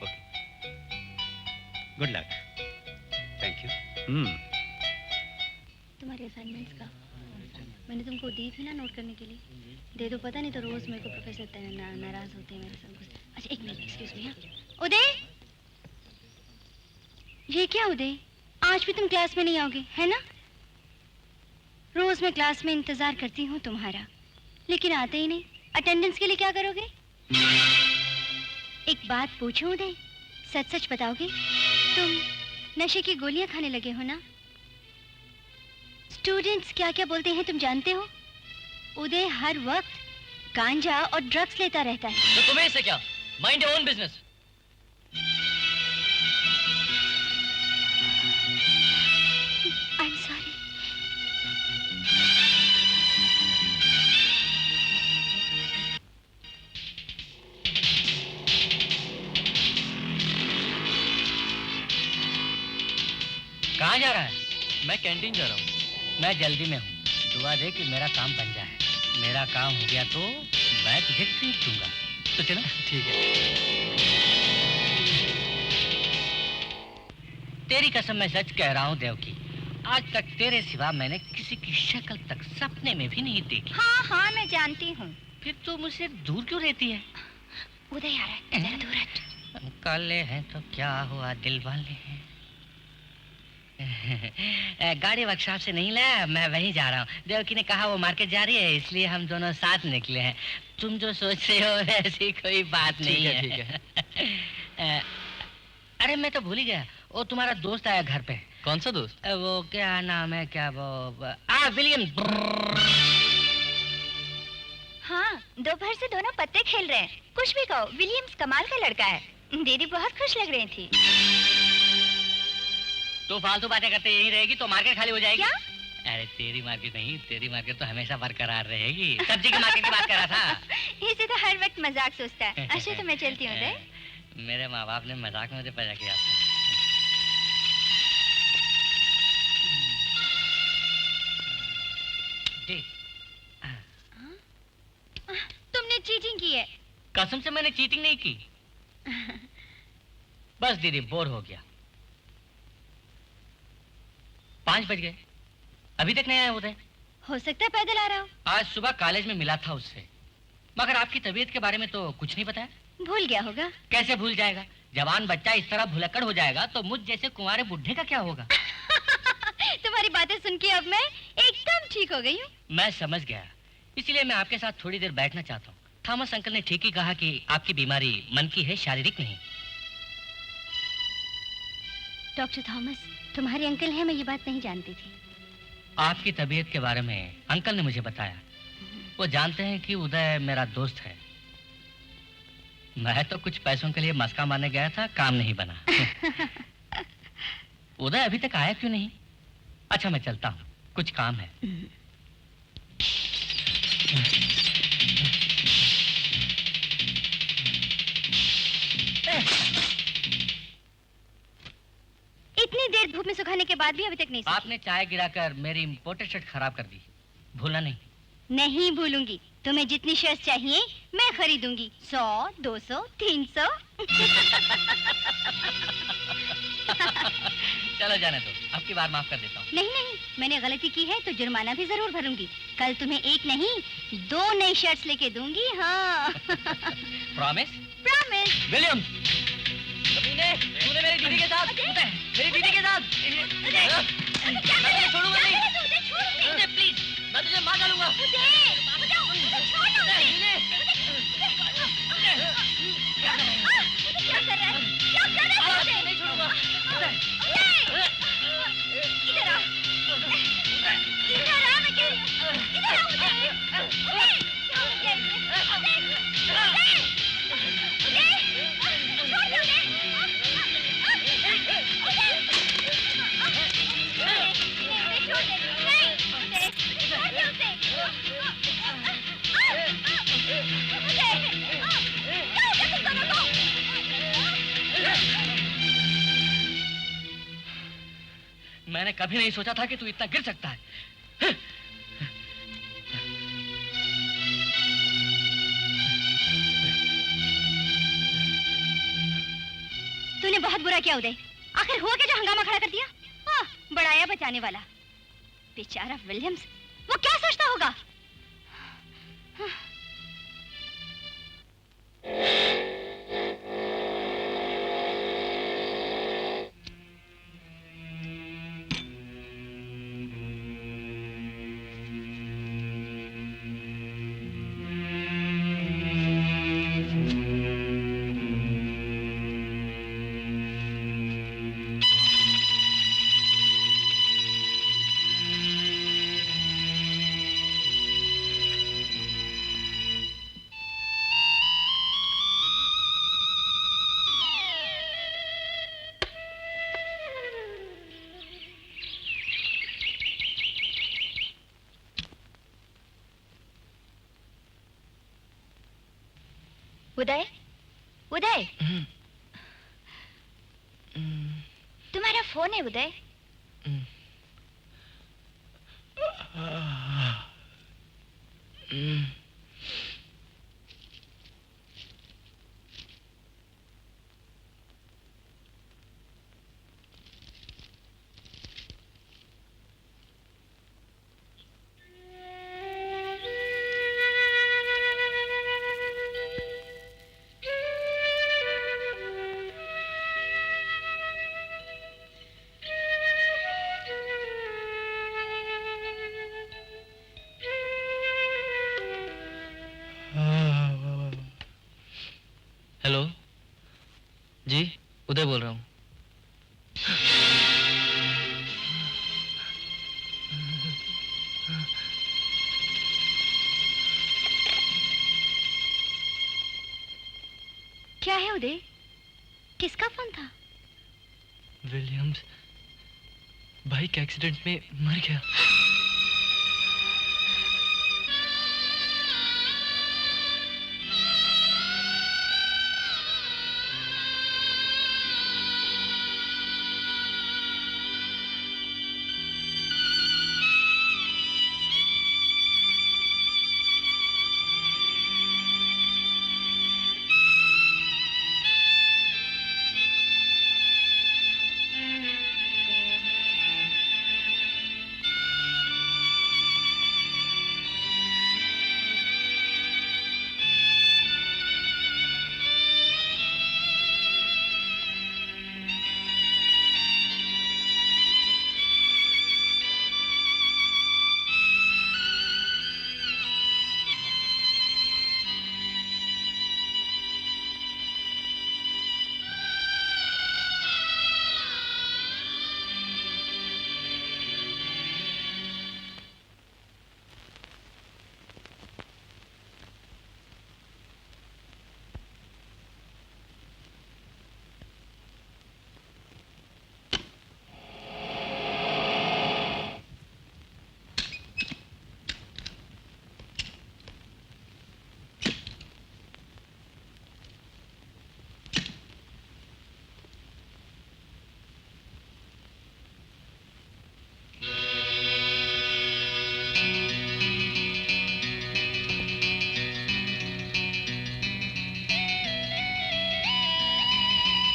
S2: Okay. Good luck. Thank you.
S1: तुम्हारे असाइनमेंट्स का मैंने तुमको दी थी ना नोट करने के लिए, दे दो। पता नहीं तो रोज मेरे को प्रोफेसर नाराज होते हैं मेरे साथ कुछ। अच्छा एक मिनट, एक्सक्यूज मी। हाँ उदय, ये क्या उदय, आज भी तुम क्लास में नहीं आओगे है ना? रोज मैं क्लास में इंतजार करती हूँ तुम्हारा, लेकिन आते ही नहीं। अटेंडेंस के लिए क्या करोगे? एक बात पूछूं उदय, सच सच बताओगे? तुम नशे की गोलियां खाने लगे हो ना? स्टूडेंट्स क्या क्या बोलते हैं तुम जानते हो? उदय हर वक्त गांजा और ड्रग्स लेता रहता है।
S3: तो तुम्हें इससे क्या? Mind your own business.
S1: I am sorry.
S4: कहाँ जा रहा है?
S3: मैं कैंटीन जा रहा हूँ।
S4: मैं जल्दी में हूँ। दुआ दे कि मेरा काम बन जाए। मेरा काम हो गया तो मैं तुझे ट्रीट दूंगा। तो चलो।
S3: ठीक है।
S4: तेरी कसम मैं सच कह रहा हूँ देवकी, आज तक तेरे सिवा मैंने किसी की शक्ल तक सपने में भी नहीं देखी।
S1: हाँ हाँ मैं जानती हूँ।
S4: फिर तू मुझसे दूर क्यों रहती है?
S1: उदय आ रहा है, जरा दूर हट।
S4: काले हैं तो क्या हुआ, दिल वाले हैं। गाड़ी वर्कशॉप से नहीं लाया, मैं वहीं जा रहा हूँ। देवकी ने कहा वो मार्केट जा रही है, इसलिए हम दोनों साथ निकले हैं। तुम जो सोच रहे हो ऐसी कोई बात नहीं है।
S3: ठीक है।
S4: अरे मैं तो भूल ही गया, वो तुम्हारा दोस्त आया घर पे।
S3: कौन सा दोस्त?
S4: वो क्या नाम है, क्या वो विलियम।
S1: हाँ दोपहर से दोनों पत्ते खेल रहे हैं। कुछ भी कहो, विलियम्स कमाल का लड़का है। दीदी बहुत खुश लग रही थी।
S4: तो फालतू बातें करते यही रहेगी तो मार्केट खाली हो जाएगी।
S1: क्या?
S4: अरे तेरी मार्केट नहीं, तेरी मार्केट तो हमेशा बरकरार रहेगी। सब्जी की मार्केट की बात कर रहा था।
S1: इसे तो हर वक्त मजाक सोचता है। अच्छा तो मैं चलती हूँ।
S4: मेरे माँ बाप ने मजाक में मुझे पैदा किया था।
S1: तुमने चीटिंग की है।
S4: कसम से मैंने चीटिंग नहीं की। बस दीदी बोर हो गया। 5 बज गए, अभी तक नहीं आए होते।
S1: हो सकता है पैदल आ रहा हो।
S4: आज सुबह कॉलेज में मिला था उससे, मगर आपकी तबीयत के बारे में तो कुछ नहीं बताया।
S1: भूल गया होगा।
S4: कैसे भूल जाएगा? जवान बच्चा इस तरह भुलक्कड़ हो जाएगा तो मुझ जैसे कुंवारे बुढ़े का क्या होगा?
S1: तुम्हारी बातें सुन के अब मैं एकदम ठीक हो गई हूँ।
S4: मैं समझ गया, इसलिए मैं आपके साथ थोड़ी देर बैठना चाहता हूँ। थॉमस अंकल ने ठीक ही कहा कि आपकी बीमारी मन की है, शारीरिक नहीं।
S1: डॉक्टर थॉमस तुम्हारे अंकल हैं, मैं ये बात नहीं जानती थी।
S4: आपकी तबीयत के बारे में अंकल ने मुझे बताया। वो जानते हैं कि उदय मेरा दोस्त है। मैं तो कुछ पैसों के लिए मस्का मारने गया था, काम नहीं बना। उदय अभी तक आया क्यों नहीं? अच्छा मैं चलता हूँ, कुछ काम है।
S1: इतनी देर धूप में सुखाने के बाद भी अभी तक नहीं सूखी।
S4: आपने चाय गिराकर मेरी इम्पोर्टेड शर्ट खराब कर दी, भूलना नहीं।
S1: नहीं भूलूंगी। तुम्हें जितनी शर्ट चाहिए मैं खरीदूंगी। 100, 200, 300।
S4: चलो जाने दो, अब की बार माफ कर देता हूँ।
S1: नहीं नहीं, मैंने गलती की है तो जुर्माना भी जरूर भरूंगी। कल तुम्हें एक नहीं 2 नई शर्ट्स लेके दूंगी। हाँ।
S4: प्रॉमिस?
S1: प्रॉमिस।
S4: विलियम, कमीने, तूने मेरी दीदी के साथ, मेरी दीदी के साथ, मैं तुझे छोड़ूंगा नहीं। मुझे प्लीज, मैं तुझे मार डालूंगा।
S1: क्या कर रहा है? क्या कर रहा है?
S4: नहीं छोड़ूंगा।
S1: इधर आ। इधर आ, मैं कह रही हूँ। इधर आ मुझे।
S4: मैंने कभी नहीं सोचा था कि तू इतना गिर सकता है।
S1: तूने बहुत बुरा किया उदय। आखिर हुआ क्या जो हंगामा खड़ा कर दिया? हाँ, बड़ाया बचाने वाला बेचारा विलियम्स, वो क्या सोचता होगा? उदय, उदय, तुम्हारा फोन है उदय।
S3: हेलो जी, उदय बोल रहा हूँ।
S1: क्या है उदय? किसका फोन था?
S3: विलियम्स बाइक एक्सीडेंट में मर गया।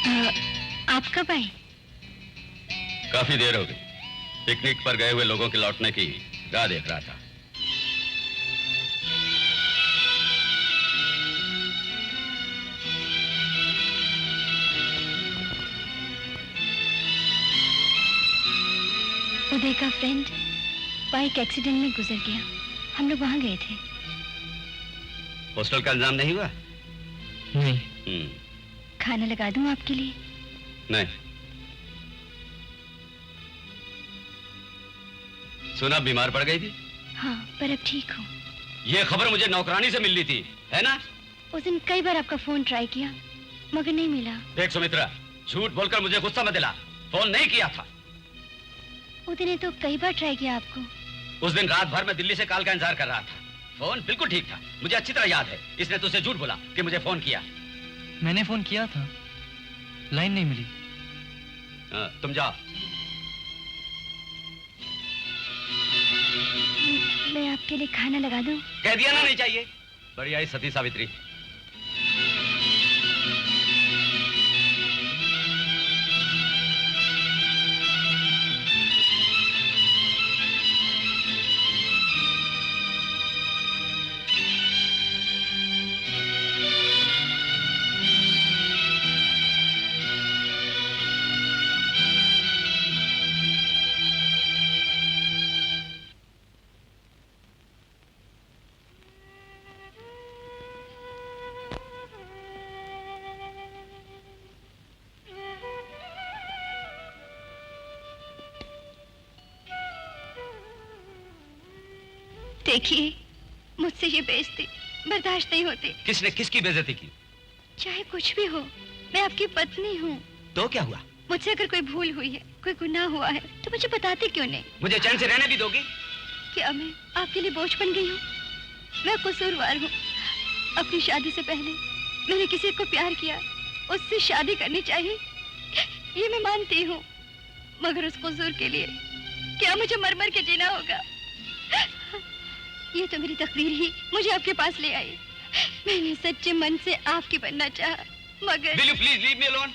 S1: आप कब आए?
S6: काफी देर हो गई। पिकनिक पर गए हुए लोगों के लौटने की राह देख रहा था।
S1: उदय का फ्रेंड बाइक एक्सीडेंट में गुजर गया। हम लोग वहां गए थे।
S6: हॉस्टल का इंतजाम नहीं हुआ?
S3: नहीं।
S1: खाना लगा दूं आपके लिए?
S6: नहीं। सुना बीमार पड़ गई थी?
S1: हाँ, पर अब ठीक हूँ।
S6: ये खबर मुझे नौकरानी से मिलनी थी, है ना?
S1: उस दिन कई बार आपका फोन ट्राई किया मगर नहीं मिला।
S6: देख सुमित्रा, झूठ बोलकर मुझे गुस्सा मत दिला। फोन नहीं किया था।
S1: उदय ने तो कई बार ट्राई किया आपको।
S6: उस दिन रात भर मैं दिल्ली से कॉल का इंतजार कर रहा था। फोन बिल्कुल ठीक था, मुझे अच्छी तरह याद है। इसने तुझसे झूठ बोला कि मुझे फोन किया।
S3: मैंने फोन किया था, लाइन नहीं मिली।
S6: तुम जाओ।
S1: मैं आपके लिए खाना लगा दूं?
S6: कह दिया ना नहीं चाहिए। बड़ी आई सती सावित्री।
S1: देखिए, मुझसे ये बेइज्जती बर्दाश्त नहीं होती।
S6: किसने किसकी बेइज्जती की?
S1: चाहे कुछ भी हो, मैं आपकी पत्नी हूँ।
S6: तो क्या हुआ?
S1: मुझसे अगर कोई भूल हुई है, कोई गुनाह हुआ है, तो मुझे बताते क्यों नहीं?
S6: मुझे चैन से रहने भी दोगी?
S1: क्या मैं आपके लिए बोझ बन गई हूँ? मैं कसूरवार हूँ। अपनी शादी से पहले मैंने किसी को प्यार किया, उससे शादी करनी चाहिए, ये मैं मानती हूँ। मगर उस कसूर के लिए क्या मुझे मर मर के जीना होगा? ये तो मेरी तकदीर ही मुझे आपके पास ले आई। मैंने सच्चे मन से आपकी बनना चाहा, मगर
S6: Will you please leave me alone?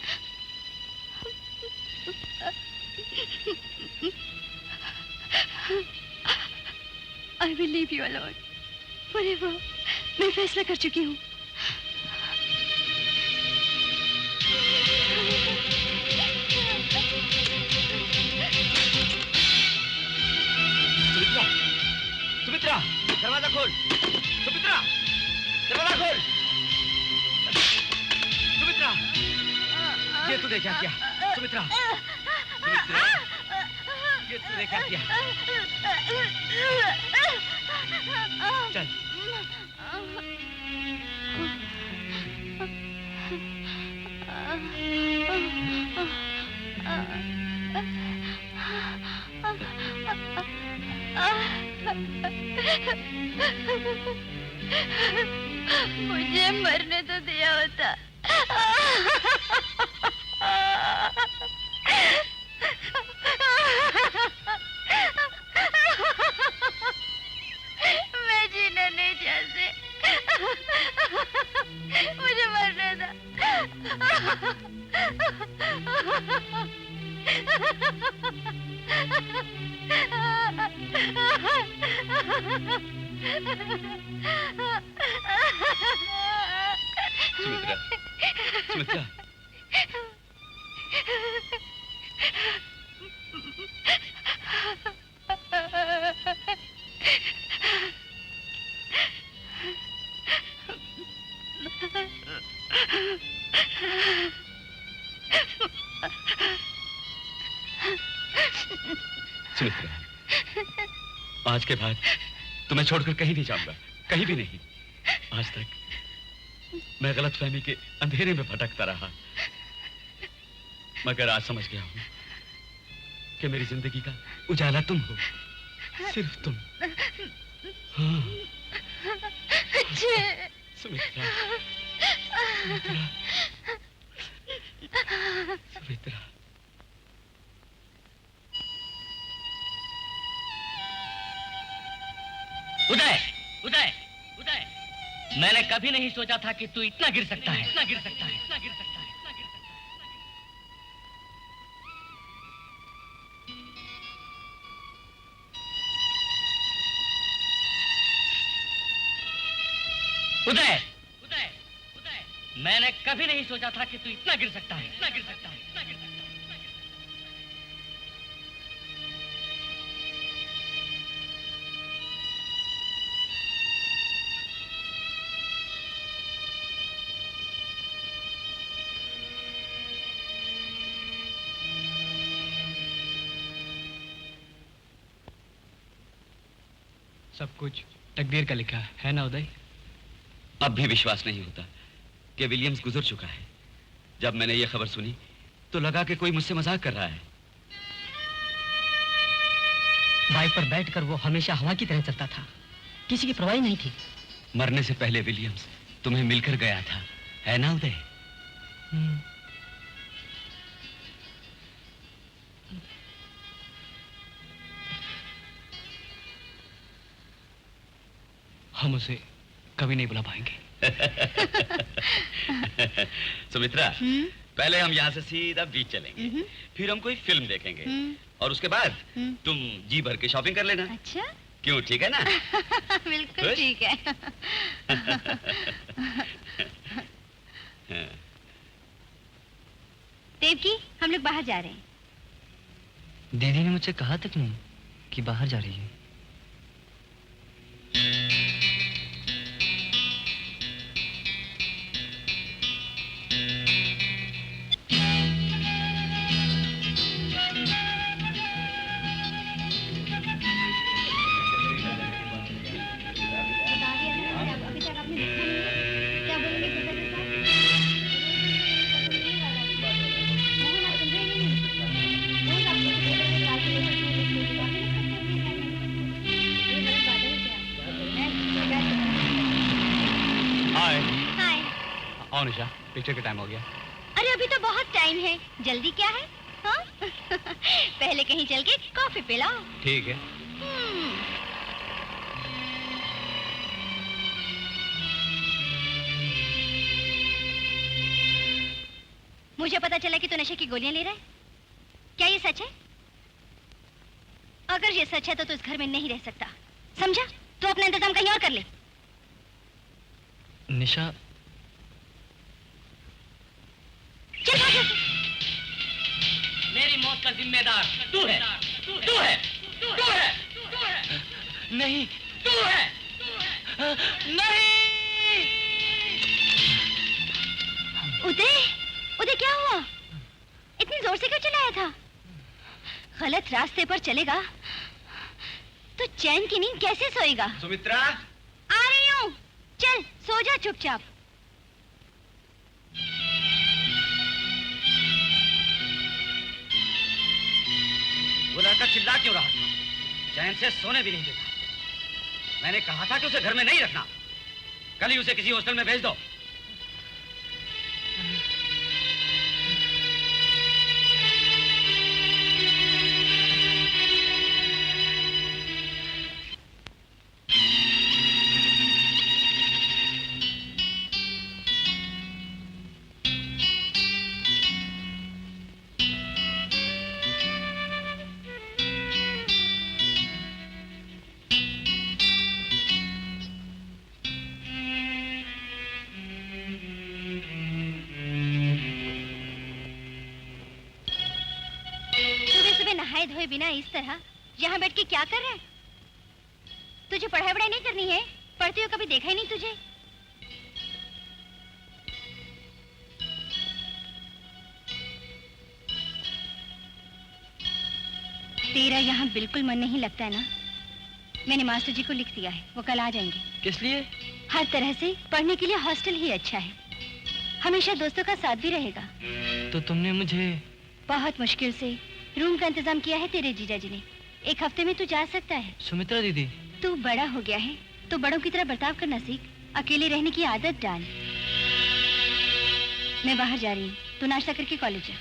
S1: I will leave you alone forever. मैं फैसला कर चुकी हूँ।
S6: सुमित्रा, सुमित्रा, दरवाजा खोल। सुमित्रा, दरवाजा खोल। सुमित्रा, ये तूने क्या किया? सुमित्रा, सुमित्रा, ये तूने क्या किया? चल।
S1: मुझे मरने तो दिया होता। मैं जीना नहीं चाहती। मुझे मरने दो।
S6: सुमित्रा, सुमित्रा, सुमित्रा, आज के बाद तुम्हें छोड़कर कहीं नहीं जाऊंगा, कहीं भी नहीं। आज तक मैं गलतफहमी के अंधेरे में भटकता रहा, मगर आज समझ गया हूं कि मेरी जिंदगी का उजाला तुम हो, सिर्फ तुम। हाँ। सुमित्रा, सुमित्रा, सुमित्रा।
S4: उदय, उदय, उदय, मैंने कभी नहीं सोचा था कि तू इतना गिर सकता है, इतना गिर सकता है, इतना गिर सकता है, इतना गिर सकता है। उदय, उदय, उदय, मैंने कभी नहीं सोचा था कि तू इतना गिर सकता है, इतना गिर सकता है, इतना गिर सकता है।
S3: सब कुछ तकदीर का लिखा है ना उदय?
S6: अब भी विश्वास नहीं होता कि विलियम्स गुजर चुका है। जब मैंने ये खबर सुनी तो लगा कि कोई मुझसे मजाक कर रहा है।
S7: बाइक पर बैठकर वो हमेशा हवा की तरह चलता था, किसी की परवाह नहीं थी।
S6: मरने से पहले विलियम्स तुम्हें मिलकर गया था, है ना उदय?
S3: हम उसे कभी नहीं बुला पाएंगे।
S6: सुमित्रा, पहले हम यहाँ से सीधा बीच चलेंगे, फिर हम कोई फिल्म देखेंगे और उसके बाद तुम जी भर के शॉपिंग कर लेना।
S1: अच्छा,
S6: क्यों, ठीक है ना?
S1: बिल्कुल ठीक है। देवकी, हम लोग बाहर जा रहे हैं।
S3: दीदी ने मुझसे कहा तक नहीं कि बाहर जा रही है। आओ निशा, पिक्चर का टाइम हो गया।
S1: अरे अभी तो बहुत टाइम है, जल्दी क्या है? हाँ? पहले कहीं चल के कॉफी पिलाओ।
S3: ठीक है।
S1: मुझे पता चला कि तू नशे की गोलियां ले रहा है। क्या ये सच है? अगर ये सच है तो तू इस घर में नहीं रह सकता, समझा? तू अपना इंतजाम कहीं और कर ले।
S3: निशा,
S1: चल भाग।
S4: मेरी मौत का जिम्मेदार तू है, तू है, तू है, तू है,
S3: नहीं,
S4: तू है,
S3: नहीं।
S1: उदय, उदय क्या हुआ? इतनी जोर से क्यों चिल्लाया था? गलत रास्ते पर चलेगा तो चैन की नींद कैसे सोएगा?
S6: सुमित्रा,
S1: आ रही हूँ। चल सो जा चुपचाप।
S2: वो लड़का चिल्ला क्यों रहा था? चैन से सोने भी नहीं देता। मैंने कहा था कि उसे घर में नहीं रखना। कल ही उसे किसी हॉस्टल में भेज दो।
S1: नहाए धोए बिना इस तरह यहाँ बैठ के क्या कर रहे हैं? तुझे पढ़ाई वढ़ाई नहीं करनी है? पढ़ते हुए कभी देखा ही नहीं तुझे। तेरा यहाँ बिल्कुल मन नहीं लगता है ना? मैंने मास्टर जी को लिख दिया है, वो कल आ जाएंगे।
S3: किस लिए?
S1: हर तरह से पढ़ने के लिए हॉस्टल ही अच्छा है, हमेशा दोस्तों का साथ भी रहेगा।
S3: तो तुमने मुझे
S1: बहुत मुश्किल से रूम का इंतजाम किया है तेरे जीजा जी ने। 1 हफ्ते में तू जा सकता है।
S3: सुमित्रा दीदी,
S1: तू बड़ा हो गया है तो बड़ों की तरह बर्ताव करना सीख, अकेले रहने की आदत डाल। मैं बाहर जा रही हूँ, तू नाश्ता करके कॉलेज जा।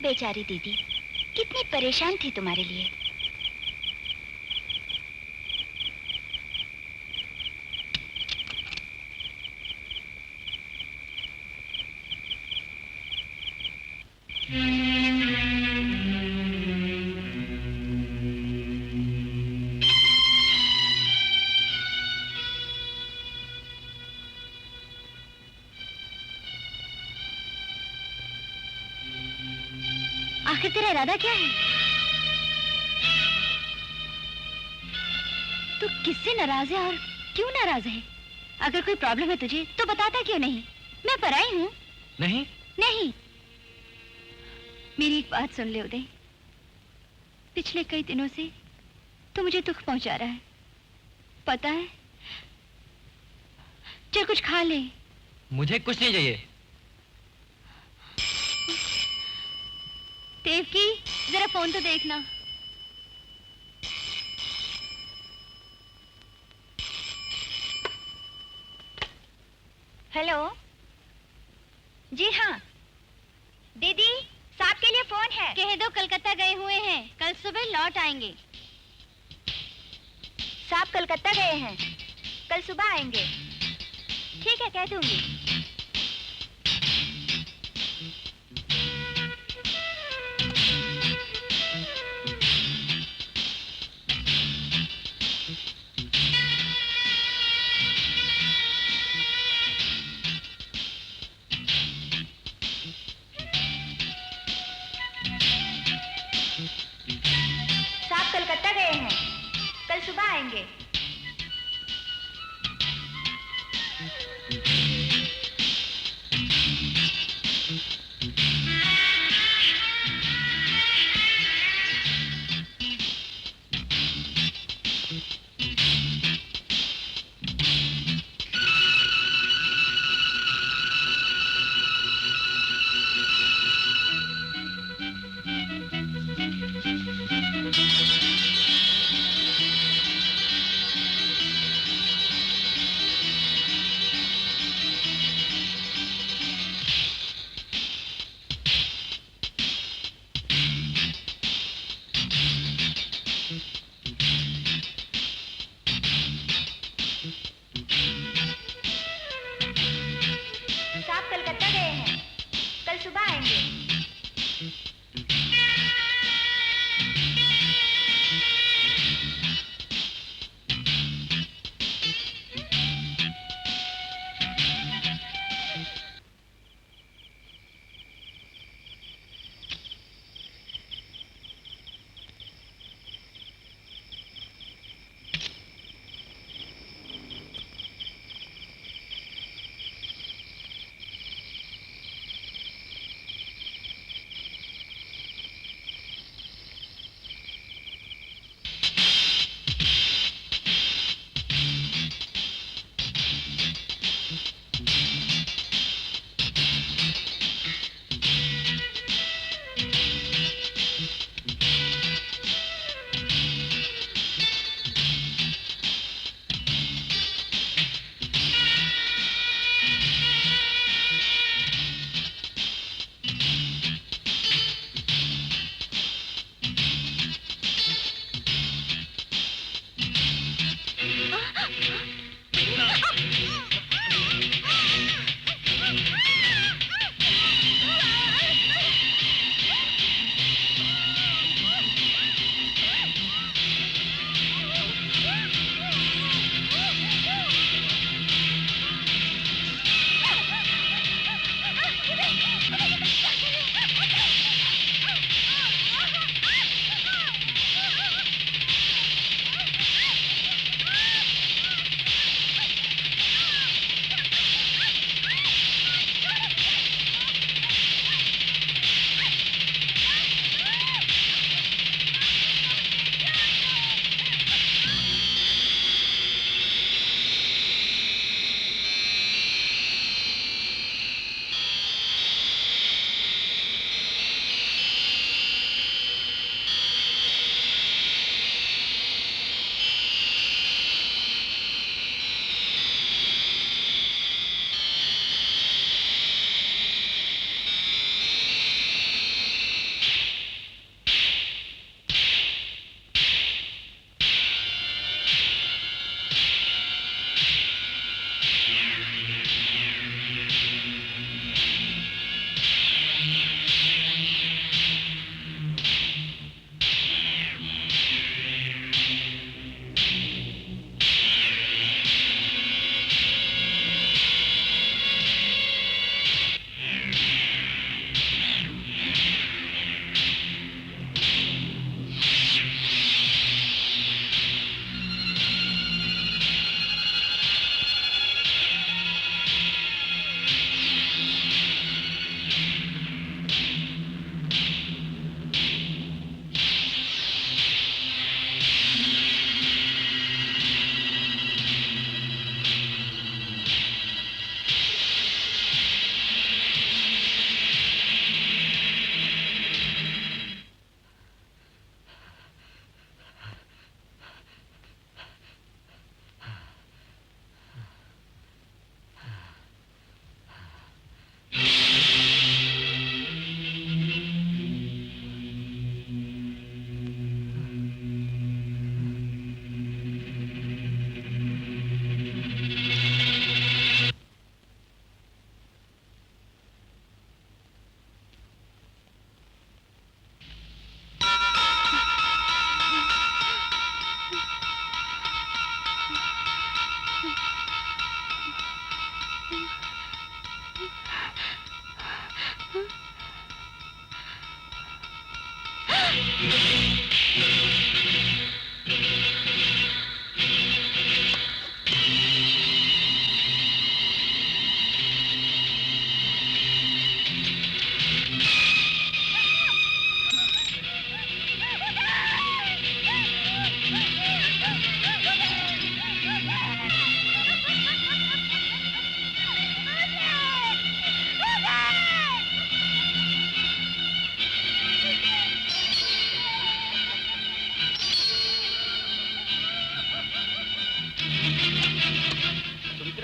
S1: बेचारी दीदी, कितनी परेशान थी तुम्हारे लिए। आखिर तेरा इरादा क्या है? तू किससे नाराज है और क्यों नाराज है? अगर कोई प्रॉब्लम है तुझे तो बताता क्यों नहीं? मैं पराई हूँ।
S3: नहीं
S1: नहीं। मेरी एक बात सुन ले उदय, पिछले कई दिनों से तू मुझे दुख पहुंचा रहा है, पता है? चल कुछ खा ले।
S3: मुझे कुछ नहीं चाहिए।
S1: देवकी, जरा फोन तो देखना। हेलो। जी हाँ दीदी, साहब के लिए फोन है। कह दो कलकत्ता गए हुए हैं, कल सुबह लौट आएंगे। साहब कलकत्ता गए हैं, कल सुबह आएंगे। ठीक है, कह दूंगी। साहब कलकत्ता गए हैं, कल सुबह आएंगे।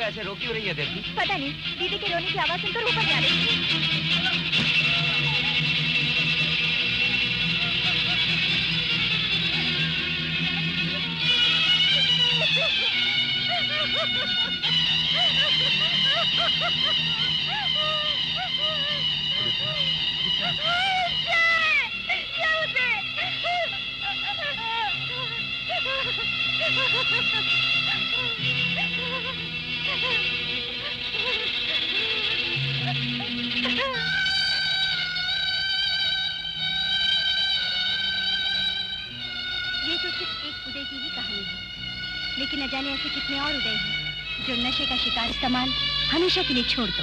S6: जगह ऐसे रो क्यों रही है देवकी?
S1: पता नहीं, दीदी के रोने की आवाज सुनकर ऊपर जा रही थी। ये तो सिर्फ एक उदय की ही कहानी है, लेकिन न जाने ऐसे कितने और उदय हैं जो नशे का शिकार सामान हमेशा के लिए छोड़ दो।